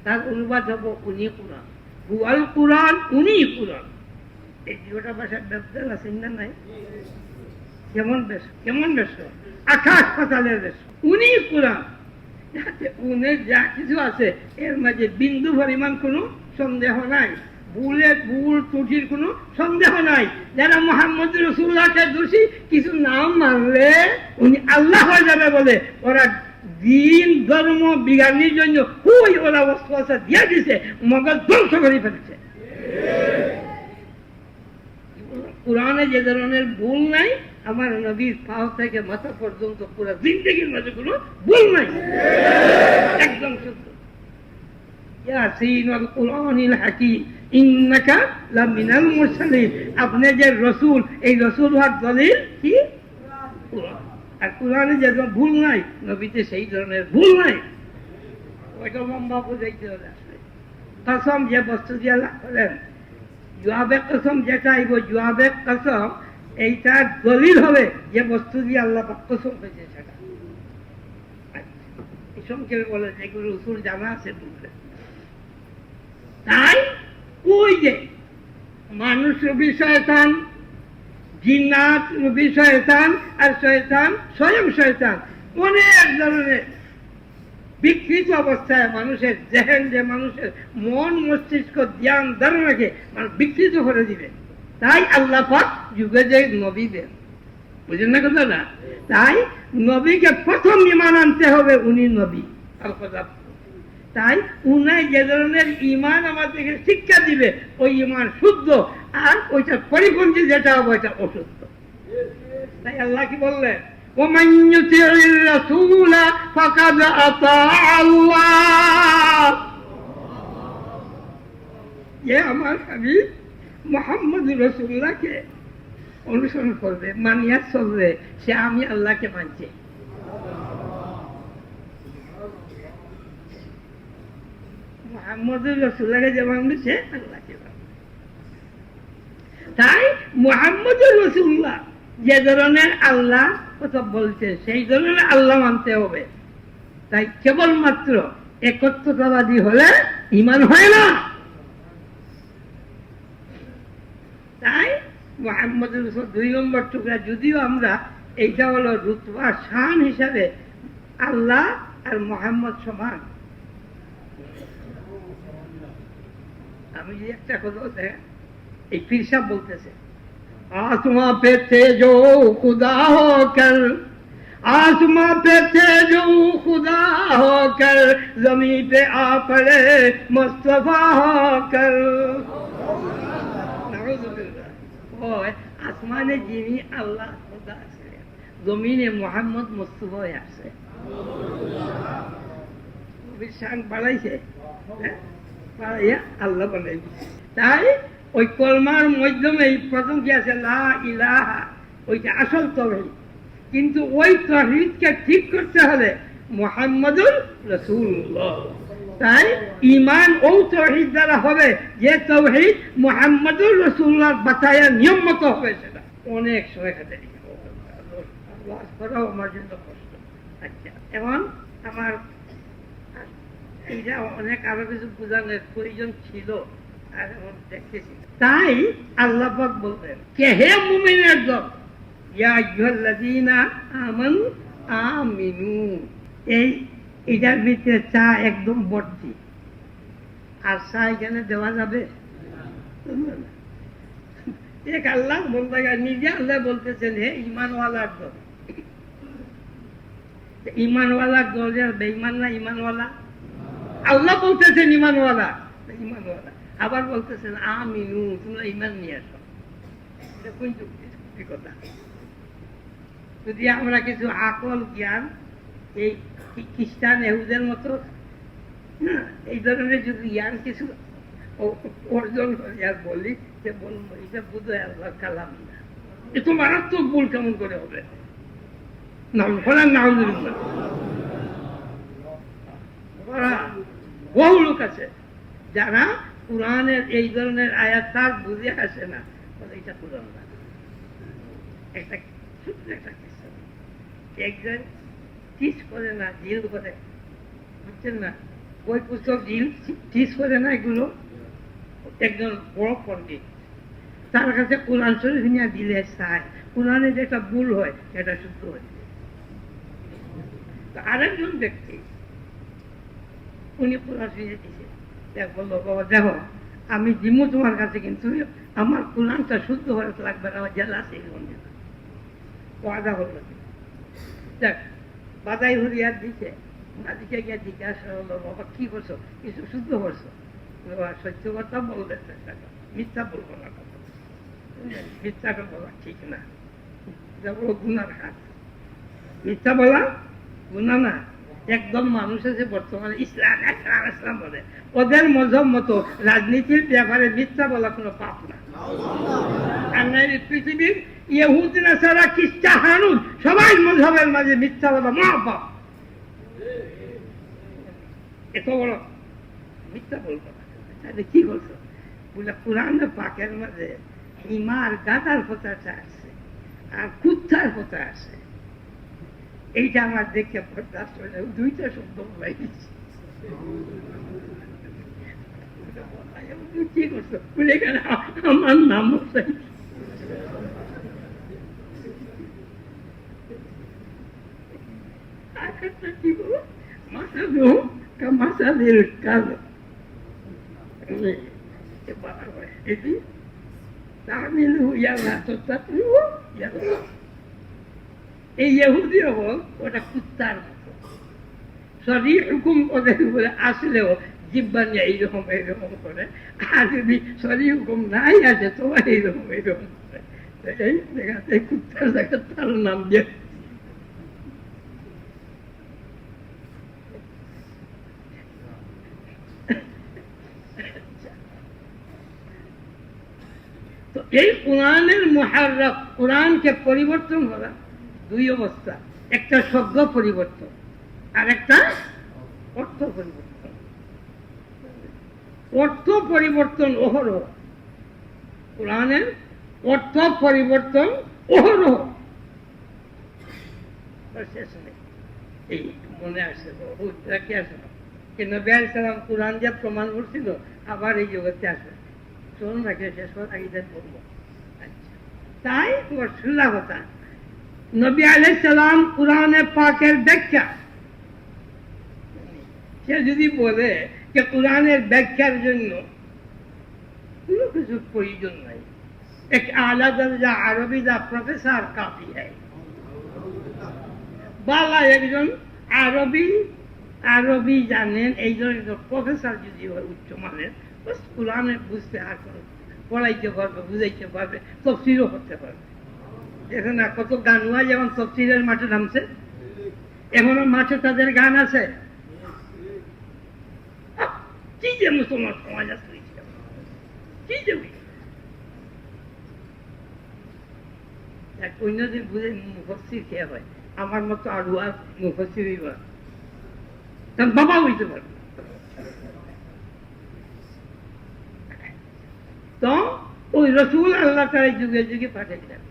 তার অনুবাদ হবো উনি কোরআন, হুয়াল কোরআন, উনি কোরআন। এই দুটা ভাষার ব্যবধান আছে না? নাই? কেমন বেশ, কেমন বেশ, আকাশ পাতালের বেশ। উনি কোরআন, উনি যা কিছু আছে এর মাঝে বিন্দু পরিমাণ কোনো সন্দেহ নাই, ভুল ত্রুটির কোনো সন্দেহ নাই। যারা মুহাম্মদ রাসূলুল্লাহকে দোষী কিছু নাম মানলে উনি আল্লাহ হয়ে যাবে বলে ওরা দিন ধর্ম বিজ্ঞানীর জন্য ওরা অস্ত্র দিয়ে দিছে, মগজ ধ্বংস করে ফেলেছে। কোরআনে যে ধরনের ভুল নাই, আমার নবীর পাও থেকে মাথা পর্যন্ত পুরো জিন্দেগির মাঝে কোনো ভুল নাই, একদম শুদ্ধ। ইয়াসিন ওয়াল কুরআনিল হাকীম ইন্নাকা লামিনাল মুরসালিন। আপনি যে রাসূল, এই রাসূল হওয়ার দলিল কি? কোরআন। আর কোরআনে যে ভুল নাই, নবীতে সেই ধরনের ভুল নাই। ওইটা লম্বা বুঝাইতে হবে। আসলে কসম যে বস্তু দিয়ে আল্লাহ করেন, জবাবে কসম যেটা আইব, জবাবে কসম এইটার দলিল হবে যে বস্তু দিয়ে আল্লাহ কসম হয়েছে সেটা। এই সংক্ষেপে বলে যেগুলো উসুল জানা আছে বুঝলে। তাই ওই যে মানুষ রূপী শয়তান, জিন্নাত রূপী শয়তান, আর শয়তান স্বয়ং শয়তান অনেক ধরনের বিকৃত অবস্থায় মানুষের জেহেন, যে মানুষের মন মস্তিষ্ক জ্ঞান ধারণাকে মানুষ বিকৃত করে দিবে। তাই আল্লাহ পাক যুগে যে নবী দেন, বুঝেন না কথা না? তাই নবীকে প্রথম ঈমান আনতে হবে, উনি নবী। তাই উনাই যে ধরনের ইমান আমাদেরকে শিক্ষা দিবে ওই ইমান শুদ্ধ, আর ওইটা পরিপন্থী যেটা হবে ওইটা অশুদ্ধ। তাই আল্লাহ কি বললেন, ومن يطع الرسول فقد اطاع الله। যে আমার হাবিব মুহাম্মদ রাসূলুল্লাহকে অনুসরণ করবে, মানিয়া চলবে, সে আমি আল্লাহকে মানছে। মুহাম্মদ রাসূলুল্লাহকে যে মানবে সে আল্লাহকে মানবে। তাই মুহাম্মদ রাসূলুল্লাহ যে ধরনের আল্লাহ কথা বলছে সেই ধরনের আল্লাহ মানতে হবে। তাই কেবলমাত্র একত্বতাবাদী হলে ঈমান হয় না। তাই মুহাম্মদ রাসূল 2 নম্বর টুকরা, যদিও আমরা এইটা হলো রুতবা শান হিসাবে আল্লাহ আর মুহাম্মদ সমান। আমি যে একটা কথা এই পীর সাহেব বলতেছে, आसमां पे थे जो खुदा होकर, आसमां पे थे जो खुदा होकर, जमीन पे आ पड़े मुस्तफा होकर। आसमाने जिनी अल्लाह खुदा से, जमीने मोहम्मद मुस्तफा আছে। বিশান বাড়াইছে, বাড়াইয়া আল্লাহ বানাইছে। তাই ওই কলমার মাধ্যমে প্রথম কি আছে, লা ইলাহা, ওইটা আসল তাওহীদ। কিন্তু ওই তাওহীদকে ঠিক করতে হলে মুহাম্মাদুর রাসূলুল্লাহ। তাই ঈমান ও তাওহীদ দ্বারা হবে যে তাওহীদ মুহাম্মাদুর রাসূলুল্লাহ বাতায়া নিয়ম মতো হবে। সেটা অনেক সময় খাতে আমার জন্য কষ্ট। আচ্ছা, এখন আমার এইটা অনেক আরো কিছু বোঝানোর প্রয়োজন ছিল, তাই আল্লাহ পাক বলতেন কে হে মুমিনের দল, ইয়া আইয়ুহাল্লাযীনা আমানু আমিনু। এটার ভিতরে চা একদম ভর্তি, আর চা এখানে দেওয়া যাবে? এক আল্লাহ বলতে নিজে আল্লাহ বলতেছেন হে ঈমানওয়ালার দল। ঈমানওয়ালার দল বেঈমান না ঈমানওয়ালা? আল্লাহ বলতেছেন ঈমানওয়ালা, ঈমানওয়ালা। আবার বলতেছেন আমিনু, তোমরা ঈমান নিয়ে আসো। এটা কোন যুক্তি কথা? যদি আমরা কিছু আকল জ্ঞান এই খ্রিস্টান ইহুদের মতো এই ধরনের যদি জ্ঞান কিছু অর্জন করি আর বলি যে বলবো এটা বোধ হয় আল্লাহ কালাম না, এত মারাত্মক ভুল কেমন করে হবে? বহু লোক আছে যারা কুরআনের এই ধরনের আয়াত তার বুঝে আসে না, এটা কুরআন না। একটা ছোট্ট একটা কিস্সা, একজন টিচ করে না, জিল করে, বুঝছেন না? ওই পুস্তক জিল টিচ করে না, এগুলো একজন বড় পণ্ডিত তার কাছে কুরআন শরীফ নিয়ে দিলে চায় কুরআনে যেটা ভুল হয় সেটা শুদ্ধ হয়। আরেকজন ব্যক্তি উনি কুরআন শরীফ দিছে, বললো বাবা দেখো আমি জিমু তোমার কাছে, কিন্তু আমার কুরআনটা শুদ্ধ হয়ে লাগবে না, আমার জেলা আছে ওয়াদা হলো। দেখ বাদাই হরিয়ার দিকে দিকে গিয়ে জিজ্ঞাসা হলো বাবা কি করছো, কিছু শুদ্ধ করছো? সত্য কথা বলবে, মিথ্যা বলবো না, কথা মিথ্যাটা বলা ঠিক না, এটা বড় গুনার কাজ। মিথ্যা বলা গুনাহ না। একদম মানুষ আছে বর্তমানে ইসলাম ইসলাম ইসলাম বলে, ওদের মজহব মতো রাজনীতির ব্যাপারে মিথ্যা বলা কোনো পাপ না। পৃথিবীর ইহুদ নাসারা খ্রিস্টান হানুদ সবাই মজহবের মাঝে মিথ্যা বলা মহাপাপ। এত বড় মিথ্যা বলবো না। তাহলে কি বলছো বলে কোরআন পাকের মাঝে হিমার গাদার কথাটা আছে আর কুত্তার কথা আছে, এইটা আমার দেখে বরদাস্ত হয়ে যায়, দুইটা শব্দ বলাই দিচ্ছি। কি করছো বলে এখানে আমার নাম এই ইহুদি হল ওটা কুত্তার মতো, সরি হুকুম ওদের উপরে আসলেও জিব্বা নিয়ে এইরকম এইরকম করে, আর যদি সরি হুকুম নাই আছে তোমার এইরকম এইরকম করে, এই জায়গাতে কুত্তার জায়গা তার নাম দিয়ে। তো এই কোরআনের মুহাররাফ, কোরআনকে পরিবর্তন করা দুই অবস্থা, একটা শব্দ পরিবর্তন আর একটা অর্থ পরিবর্তন। অর্থ পরিবর্তন অহরহ, কোরআনের অর্থ পরিবর্তন অহরহ, শেষ নেই। এই মনে আসছে কি আসলো, কিন্তু নবী আলাইহিস সালাম কোরআন যে প্রমাণ করছিল আবার এই জগতে আসবে। চলুন নাকি শেষ করে আগে বলবো। আচ্ছা, তাই রসুল্লাহ কথা, নবী আলাইহিস সালাম কোরআনে পাকের ব্যাখ্যা, সে যদি বলে যে কোরআনের ব্যাখ্যার জন্য কোনো কিছুর প্রয়োজন নাই, এক আলা দরজা আরবি দা প্রফেসর কাফি হয়, বালা একজন আরবি জানেন এই ধরনের প্রফেসর যদি হয় উচ্চমানের, কোরআনে বুঝতে আর পড়াইতে পারবে, বুঝাইতে পারবে, তফসিরও করতে পারবে। এখন কত গানুয়া যেমন তফসিরের মাঠে নামছে, এখনো মাঠে তাদের গান আছে। কি যে মুসলমান সমাজ আছে, কি যে অন্যদিন বুঝে মুফাসসির কে হয়, আমার মতো আরো আর মুফাসসিরই হয়, তার বাবা হইতে পারবে। তো ওই রসুল আল্লাহ তাআলা যুগে যুগে পাঠিয়েছিলেন।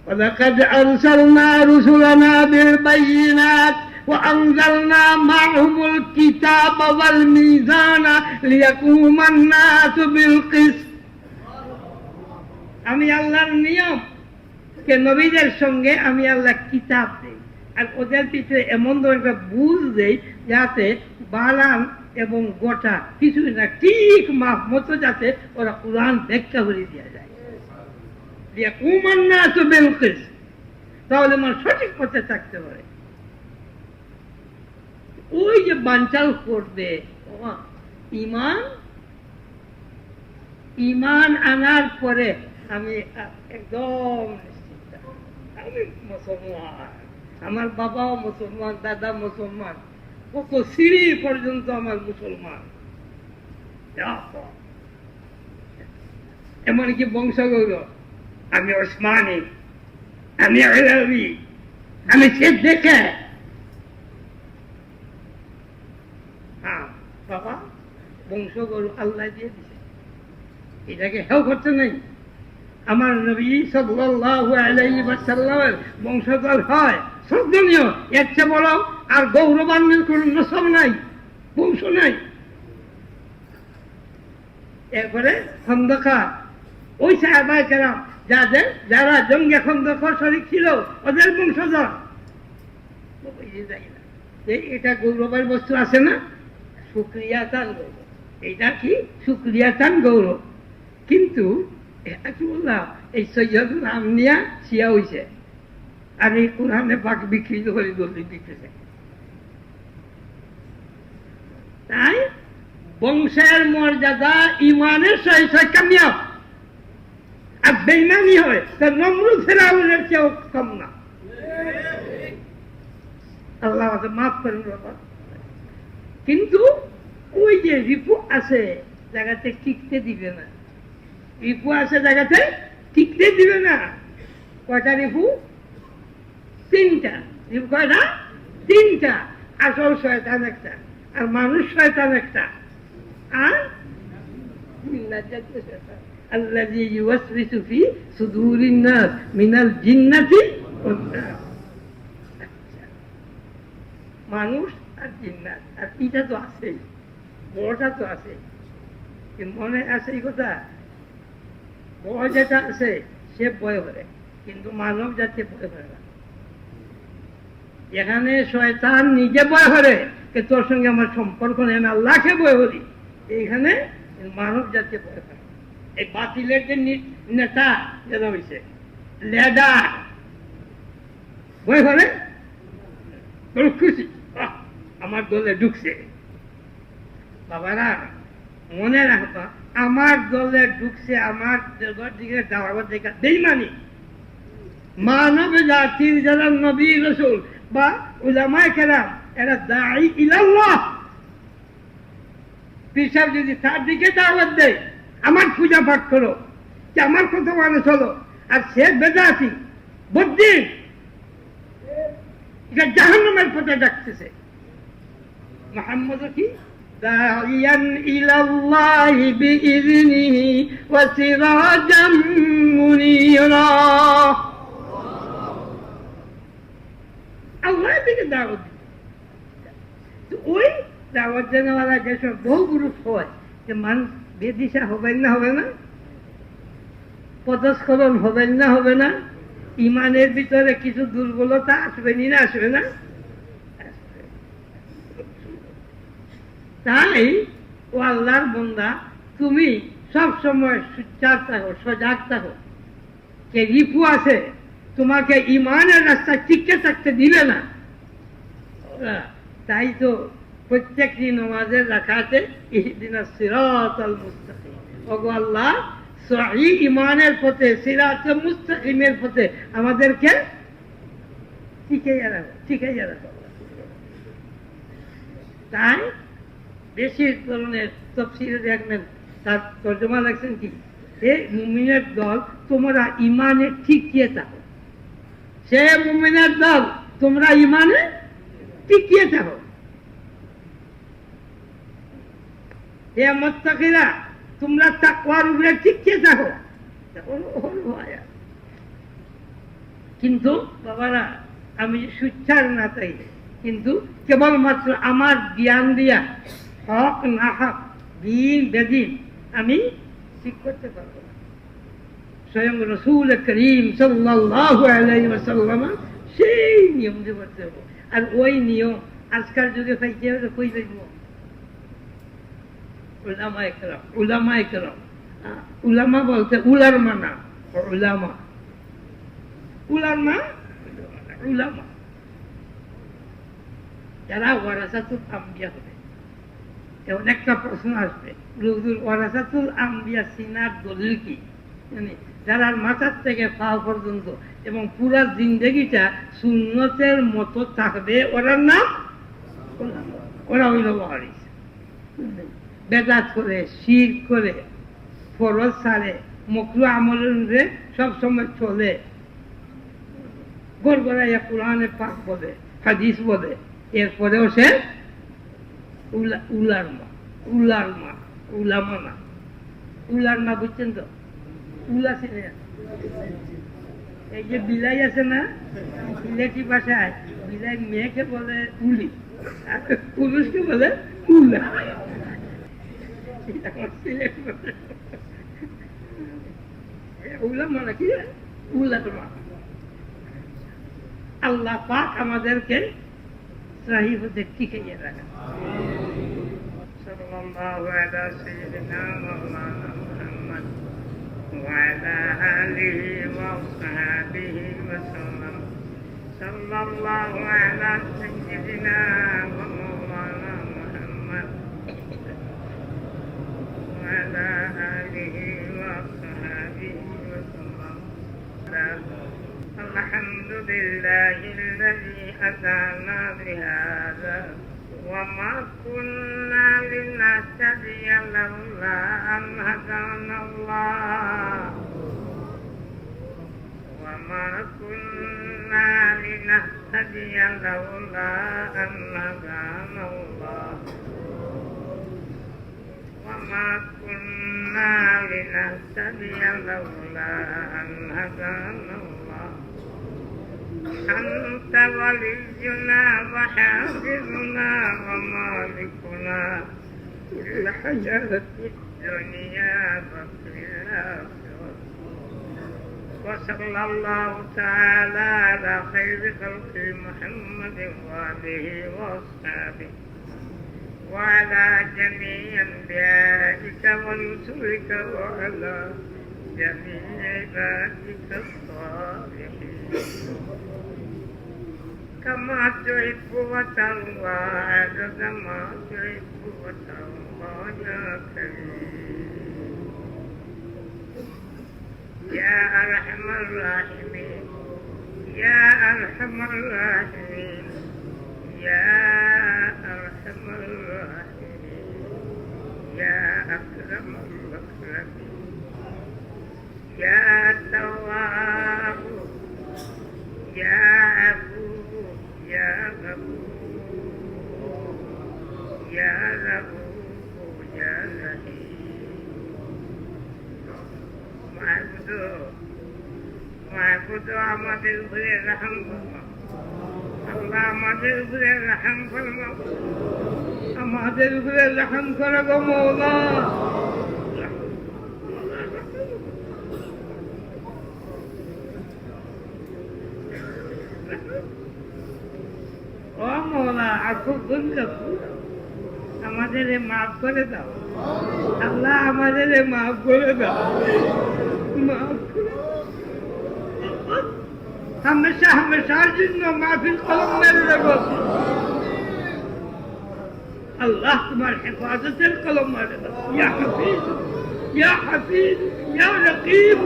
وَلَقَدْ أَرْسَلْنَا رُسُلَنَا بِالْبَيِّنَاتِ وَأَنزَلْنَا مَعَهُمُ الْكِتَابَ وَالْمِيزَانَ لِيَقُومَ النَّاسُ بِالْقِسْطِ। আমি আল্লাহর নিয়ম যে নবীদের সঙ্গে আমি আল্লাহ কিতাব দেই, আর ওদের পিছনে এমন ধরনের বুঝ দেই যাতে বালান এবং গোটা কিছুই না, ঠিক মাপ মতো যাতে ওরা কোরআন ব্যাখ্যা করে দেওয়া যায়, তাহলে আমার সঠিক পথে থাকতে পারে। ওই যে বাঞ্চাল করবে ইমান আনার পরে আমি একদম নিশ্চিত, আমি মুসলমান, আমার বাবাও মুসলমান, দাদা মুসলমান, কত সিঁড়ি পর্যন্ত আমার মুসলমান, এমনকি বংশগৌরব, আমি ওসমানী, আমি আলাবি, আমি সে দেখে। হ্যাঁ বাবা, বংশগৌরব আল্লাহ দিয়ে দিছে, এটাকে হেও করতে নেই। আমার নবী সাল্লাল্লাহু আলাইহি ওয়াসাল্লামের বংশধর হয়, শ্রদ্ধনীয়, এর চেয়ে বড় আর গৌরবান্বিত কোন নসব নাই, বংশ নাই। এরপরে খন্দকার, ওই সাহাবায়ে কেরাম যারা জঙ্গে খন্দকার শরীক ছিল, ওদের বংশধর। এটা গৌরবের বস্তু আছে না, শুকরিয়াতান গৌরব, এটা কি শুকরিয়াতান গৌরব। কিন্তু এই সৈয়দুল নাম নিয়া শিয়া হইছে, আর এই কোরআনে পাক বিকৃত করে দলিল দিতেছে। তাই বংশের মর্যাদা ইমানের সহিত কামিয়াব, আর বেঈমানি হয় তার নমরুদ ফিরআউনের চেয়েও কম না। আল্লাহ মাফ করেন বাবা। কিন্তু ওই যে রিপু আছে জায়গাতে টিকতে দিবে না, রিপু আছে জায়গাতে টিকতে দিবে না। কয়টা রিপু? তিনটা। রিপু কয়টা? তিনটা। আসল শয়তান একটা, আর মানুষ শয়তান একটা, আর আল্লাযী ইউওয়াসওয়িসু ফি সুদুরিন নাস মিনাল জিন্নাতি ওয়ান নাস। মানুষ আর জিন্নাত, আর এটা তো আছেই, বড়টা তো আছে, মনে আছে এই কথা। বড় যেটা আছে সে ভয় করে, কিন্তু মানব জাতি ভয় করে না। এখানে শয়তান নিজে ভয় করে, তোর সঙ্গে আমার সম্পর্ক নেই, আমি আল্লাহকে ভয় করি। এইখানে মানব জাতি ভয় করে। এই বাতিলের যে নেতা যেটা হয়েছে লেডার, ভয় করে, খুশি, আমার দলে ঢুকছে। বাবারা মনে রাখবা, আমার দলে ঢুকছে, আমার দিকে দাওয়াত দেখা বেঈমানি। মানব জাতির যারা নবী রাসূল বা উলামায়ে কেরাম, এরা দাঈ ইলাল্লাহ। পীর সাহেব যদি তার দিকে দাওয়াত দেয়, আমার পূজা পাঠ করো, যে আমার কথা মানে চলো, আর সে বেদাতি বদ্দিন, এটা জাহান্নামের পথে ডাকতেছে। মুহাম্মদ কি দাইয়ান ইলাল্লাহি বিইذনিহি ওয়া সিরাজাম মুনীরা, আল্লাহর দিকে দাওয়াত। ওই দাওয়াত দেওয়ালা যেসব বহু গ্রুপ হয়, যে মানুষ বেদিশা হবেন না, হবে না, পদস্খলন হবেন না, হবে না, ইমানের ভিতরে কিছু দুর্বলতা আসবেনি না, আসবে না। তাই ও আল্লাহর বান্দা, তুমি সব সময় সুচার থাকো, সজাগ থাকো। কে রিপু আছে, তোমাকে ইমানের রাস্তায় টিকে থাকতে দিবে না। তাই তো প্রত্যেকটি নামাজের রাকাতে ইহদিনাস সিরাতাল মুস্তাকিম, ওগো আল্লাহ সহিহ ইমানের পথে, সিরাতাল মুস্তাকিমের পথে আমাদেরকে ঠিকাইয়া রাখো। তাই বেশি ধরনের তাফসীরে দেখবেন, তার তর্জমা লাগছেন কি, এ মুমিনের দল, তোমরা ইমানে টিকিয়ে থাকো। সে মুমিনের দল, তোমরা ইমানে টিকিয়ে থাকো। হে মুত্তাকিরা, তোমরা তাকওয়ার উপরে টিকিয়ে থাকো। কিন্তু বাবারা, আমি সুচ্চার না চাই, কিন্তু কেবলমাত্র আমার জ্ঞান দিয়া হক না হক, দিন বেদিন আমি ঠিক করতে পারবো না। স্বয়ং রাসূল করিম সাল্লাল্লাহু আলাইহি ওয়াসাল্লাম সেই নিয়ম যে করতে হবে। আর ওই নিয়ম আজকাল যুগে পাইতে হবে, কই পাইব? উলামায়ে কেরাম, উলামায়ে কেরাম। উলামা বলতে উলার মানা, উলামা, উলামা, উলামা যারা ওয়ারাসাতুল আম্বিয়া হবে। এমন একটা প্রশ্ন আসবে, ওয়ারাসাতুল আম্বিয়া চিনার দলিল কি? যারা মাথার থেকে পা পর্যন্ত এবং পুরা জিন্দেগিটা সুন্নতের মতো থাকবে, ওরার নাম ওরা হইল ওয়ারিস। বেদাত করে, শিরক করে, ফরজ ছাড়ে, মাকরুহ আমলের সবসময় চলে, গড়গড়াইয়া কোরআনে পাক বলে, হাদিস বলে, এরপরেও সে উলার মা, উলার মা, উলামা না। উলার মা বুঝছেন তো? উলা ছিল, এই যে বিলাই আছে না, সিলেটি ভাষায় বিলাই মেয়েকে বলে উলি, আর পুরুষকে বলে উলা। উলামা নাকি উলার মা। আল্লাহ পাক আমাদেরকে সহিহ পথে টিকিয়ে রাখেন। সাল্লাল্লাহু আলা সাইয়্যিদিনা মাওলানা মুহাম্মদ ওয়া আলা আলিহি ওয়া সাহবিহি ওয়া সাল্লাম। সাল্লাল্লাহু আলা সাইয়্যিদিনা মাওলানা মুহাম্মদ ওয়া আলা আলিহি ওয়া সাহবিহি ওয়া সাল্লাম। الحمد لله الذي هدانا بهذا وما كنا لنهتدي لولا أن هدانا الله وما كنا لنهتدي لولا أن هدانا الله وما كنا لنهتدي لولا أن هدانا الله أنت ولينا وحافظنا ومالكنا في الحياة الدنيا وفي الآخرة. وصلى الله تعالى على خير خلق محمد وآله وأصحابه وعلى جميع أنبيائك ورسلك وعلى جميع عبادك الصالحين. كما تحب وترضى كما تحب وترضى يا كريم يا أرحم الراحمين يا أرحم الراحمين يا أرحم الراحمين يا أكرم المكرمين يا تواب يا عفو يا غفور يا رؤوف يا رحيم معبود আমাদের উপরে রহম ফরমাও আল্লাহ আমাদের উপরে রহম ফরমাও আমাদের উপরে রহম করো গো মওলা ও মওলা আফু করলে আমাদের মাফ করে দাও আল্লাহ আমাদের মাফ করে দাও মাফ করে हमेशा हमेशा जिन्नो माफिल कलम मेरे लगो अल्लाह तुम्हारी हिफाजत कलम मेरे लगो या हफीज या हफीज या रकीब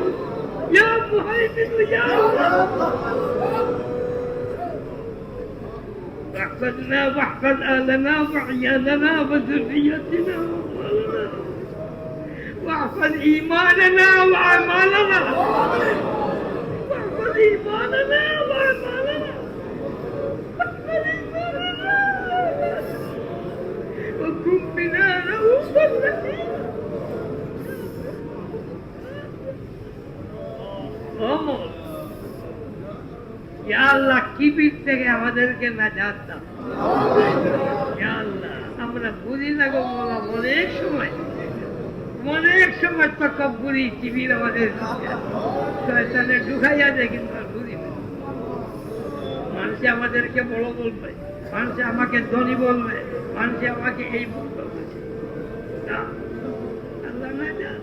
या मुहैमिन या واحفظنا واحفظ آلنا وعيالنا وذريتنا واحفظ إيماننا وأعمالنا إيماننا وأعمالنا وكن بنا رؤوفا رحيما ইয়া আল্লাহ কিবির থেকে আমাদেরকে নাজাত দাও ইয়া আল্লাহ আমরা বুঝি না গো মওলা অনেক সময় তাকাব্বুরি কিবির আমাদের শয়তানে ঢুকাইয়া যায় কিন্তু আর বুঝি না মানুষ আমাদেরকে বড় বলবে মানুষ আমাকে ধনী বলবে মানুষ আমাকে এই বলবে আল্লাহ না জান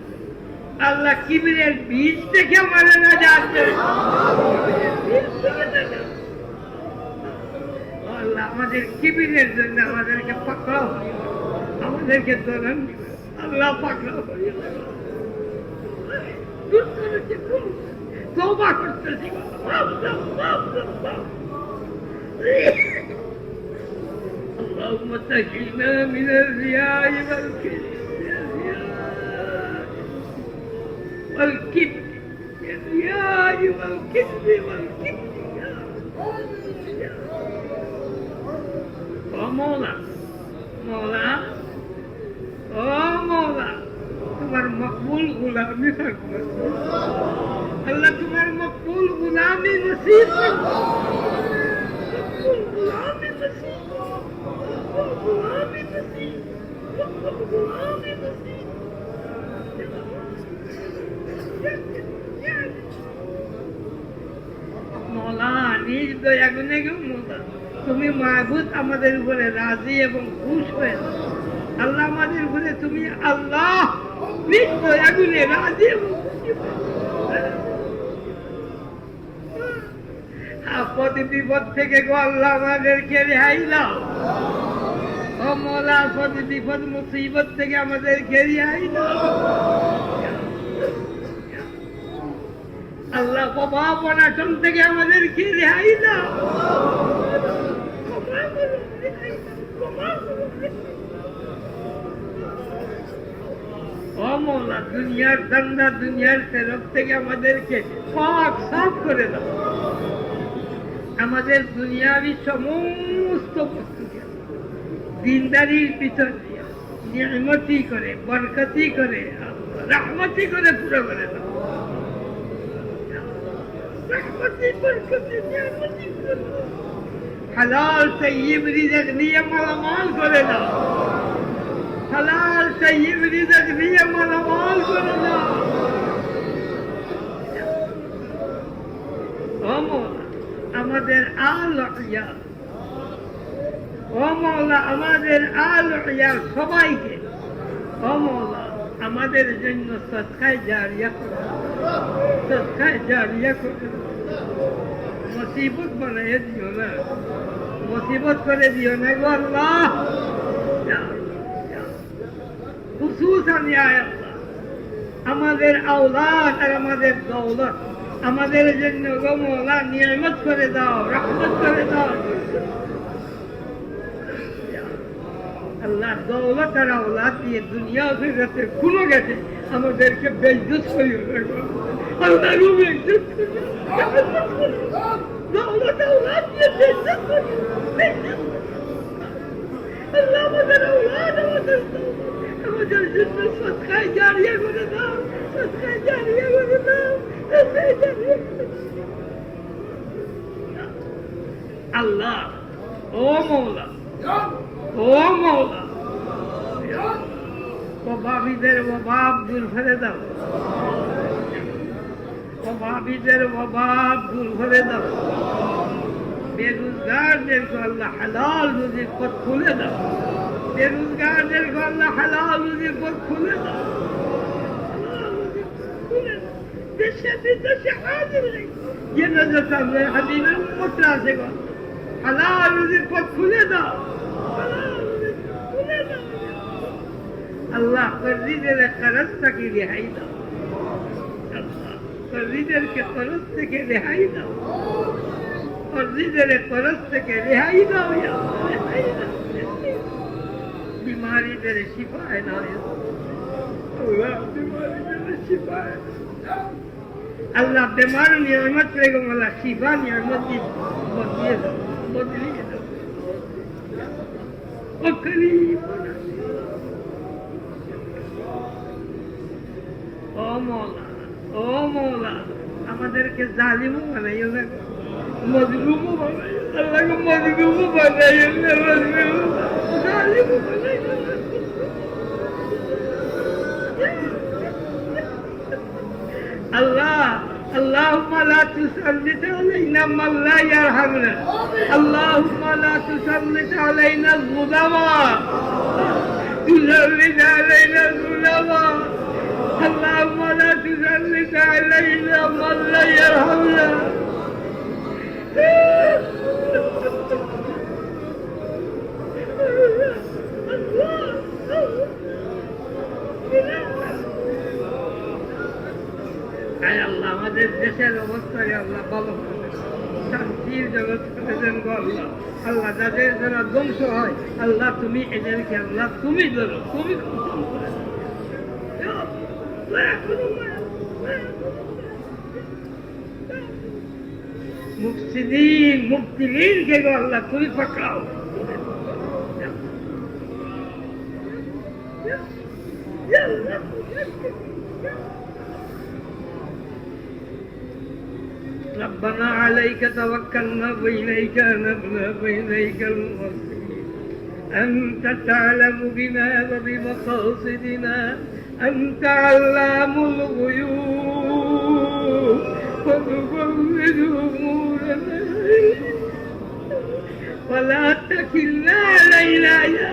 আল্লাহ কিবিরের বীজ থেকে আমাদের না জানবে আল্লাহ আমাদের কিবিরের জন্য আমাদেরকে পাকড়াও আমাদেরকে দোলন দিবে আল্লাহ পাকড়াও তওবা করতেছি اللهم سهلنا من الرياء والكبر الرياء والكبر مولا مولا مولا তোমার মকবুল গোলামি থাকবে আল্লাহ তোমার মকবুল গোলামি নসিব মকবুল গোলামি নসিব মকবুল গোলামি নসিব মকবুল গোলামি নসিব মওলা নিজ দয়া গুণে গো মওলা তুমি মাহবুব আমাদের উপরে রাজি এবং খুশ হয়ে আল্লাহ আমাদের উপরে তুমি আল্লাহ নিজ দয়া গুণে রাজি এবং খুশি আপদ বিপদ থেকে গো আল্লাহ আমাদেরকে রেহাই দাও ও মওলা আপদ বিপদ মুসিবত থেকে আমাদেরকে রেহাই দাও আল্লাহ প্রভাব অনাটন থেকে আমাদেরকে রেহাই দাও ও মওলা দুনিয়ার ধান্দা দুনিয়ার তরফ থেকে আমাদেরকে পাক সাফ করে দাও আমাদের দুনিয়াবি সমস্ত বস্তুকে দিনদারির ভিতর দিয়ে নিয়ামতি করে বরকতি করে রহমতি করে পুরো করে দাও হালাল তৈয়ব রিজক নিয়ে মালামাল করে দাও হালাল তৈয়ব রিজক নিয়ে মালামাল করে দাও ও মওলা আমাদের আলিয়া ও মওলা আমাদের আলিয়া সবাইকে ও মওলা আমাদের জন্য সদকায়ে জারিয়া করে সদকায়ে জারিয়া করে মুসিবত বানাইয়া দিও না, মুসিবত করে দিও না গো আল্লাহ। খুসুসান ইয়া আল্লাহ আমাদের আওলাদ আর আমাদের দৌলত আমাদের জন্য গো মওলা নিয়ামত করে দাও, রহমত করে দাও আল্লাহ। দৌলত আর আওলাদ দিয়ে দুনিয়া ফিরাতে খুলে গেছে, আমাদেরকে বেইজ্জত করিও না গো আল্লাহ, বেইজ্জত করিও। দৌলত আওলাদ দিয়ে বেইজ্জত করিও, বেইজ্জত আল্লাহ। আমাদের আওলাদ আমাদের আমাদের জন্য সদকায়ে জারিয়া করে দাও, সদকায়ে জারিয়া করে দাও, সদকায়ে জারিয়া করে দাও আল্লাহ। ও মওলা, ও মওলা, অভাবীদের অভাব দূর করে দাও, অভাবীদের অভাব দূর করে দাও, বেরোজগারদেরকে আল্লাহ হালাল রুজির পথ খুলে দাও, বেরোজগারদেরকে আল্লাহ হালাল রুজির পথ খুলে দাও, দেশে বিদেশে হাজির নেই যে নজর সামনে হাজিরের উম্মতরা আছে গো, হালাল রুজির পথ খুলে দাও, হালাল রুজির পথ খুলে দাও আল্লাহ। কর্জীদের করজ থেকে রেহাই দাও আল্লাহ, কর্জীদেরকে করজ থেকে রেহাই দাও, কর্জীদের করজ থেকে রেহাই দাও, রেহাই দাও। बीमारीদের শিফায়ে নাও আল্লাহ, बीमारीদের শিফায়ে আল্লাহ। बीमार नियामत करेगा वाला शिफा नियामत की बदलिए दो, बदलिए दो ओ करीम। ও মওলা, ও মওলা আমাদেরকে জালিমও বানাইও না, মজলুমও বানাইও আল্লাহ, মজলুমও বানাইও না, জালিমও বানাইও না আল্লাহ। اللهم لا تسلط علينا من لا يرحمنا، اللهم لا تسلط علينا الظلماء، تسلط علينا الظلماء، اللهم لا تسلط علينا من لا يرحمنا আল্লাহ। আমাদের দেশের অবস্থায় আল্লাহ ভালো শান্তির জগৎ করে দেন গো আল্লাহ। আল্লাহ যাদের যারা ধ্বংস হয় আল্লাহ তুমি এদেরকে আল্লাহ তুমি ধরো, তুমি খতম করে দাও। মুফসিদিন মুবতিলিনকে গো আল্লাহ তুমি পাকড়াও। ربنا عليك توكلنا وإليك أنبنا وإليك المصير، أنت تعلم بنا وبمقاصدنا، أنت علام الغيوب وتفوض أمورنا ولا تكلنا علينا يا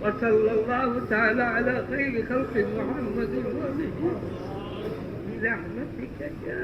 وصلى الله تعالى على خير خلق محمد برحمتك يا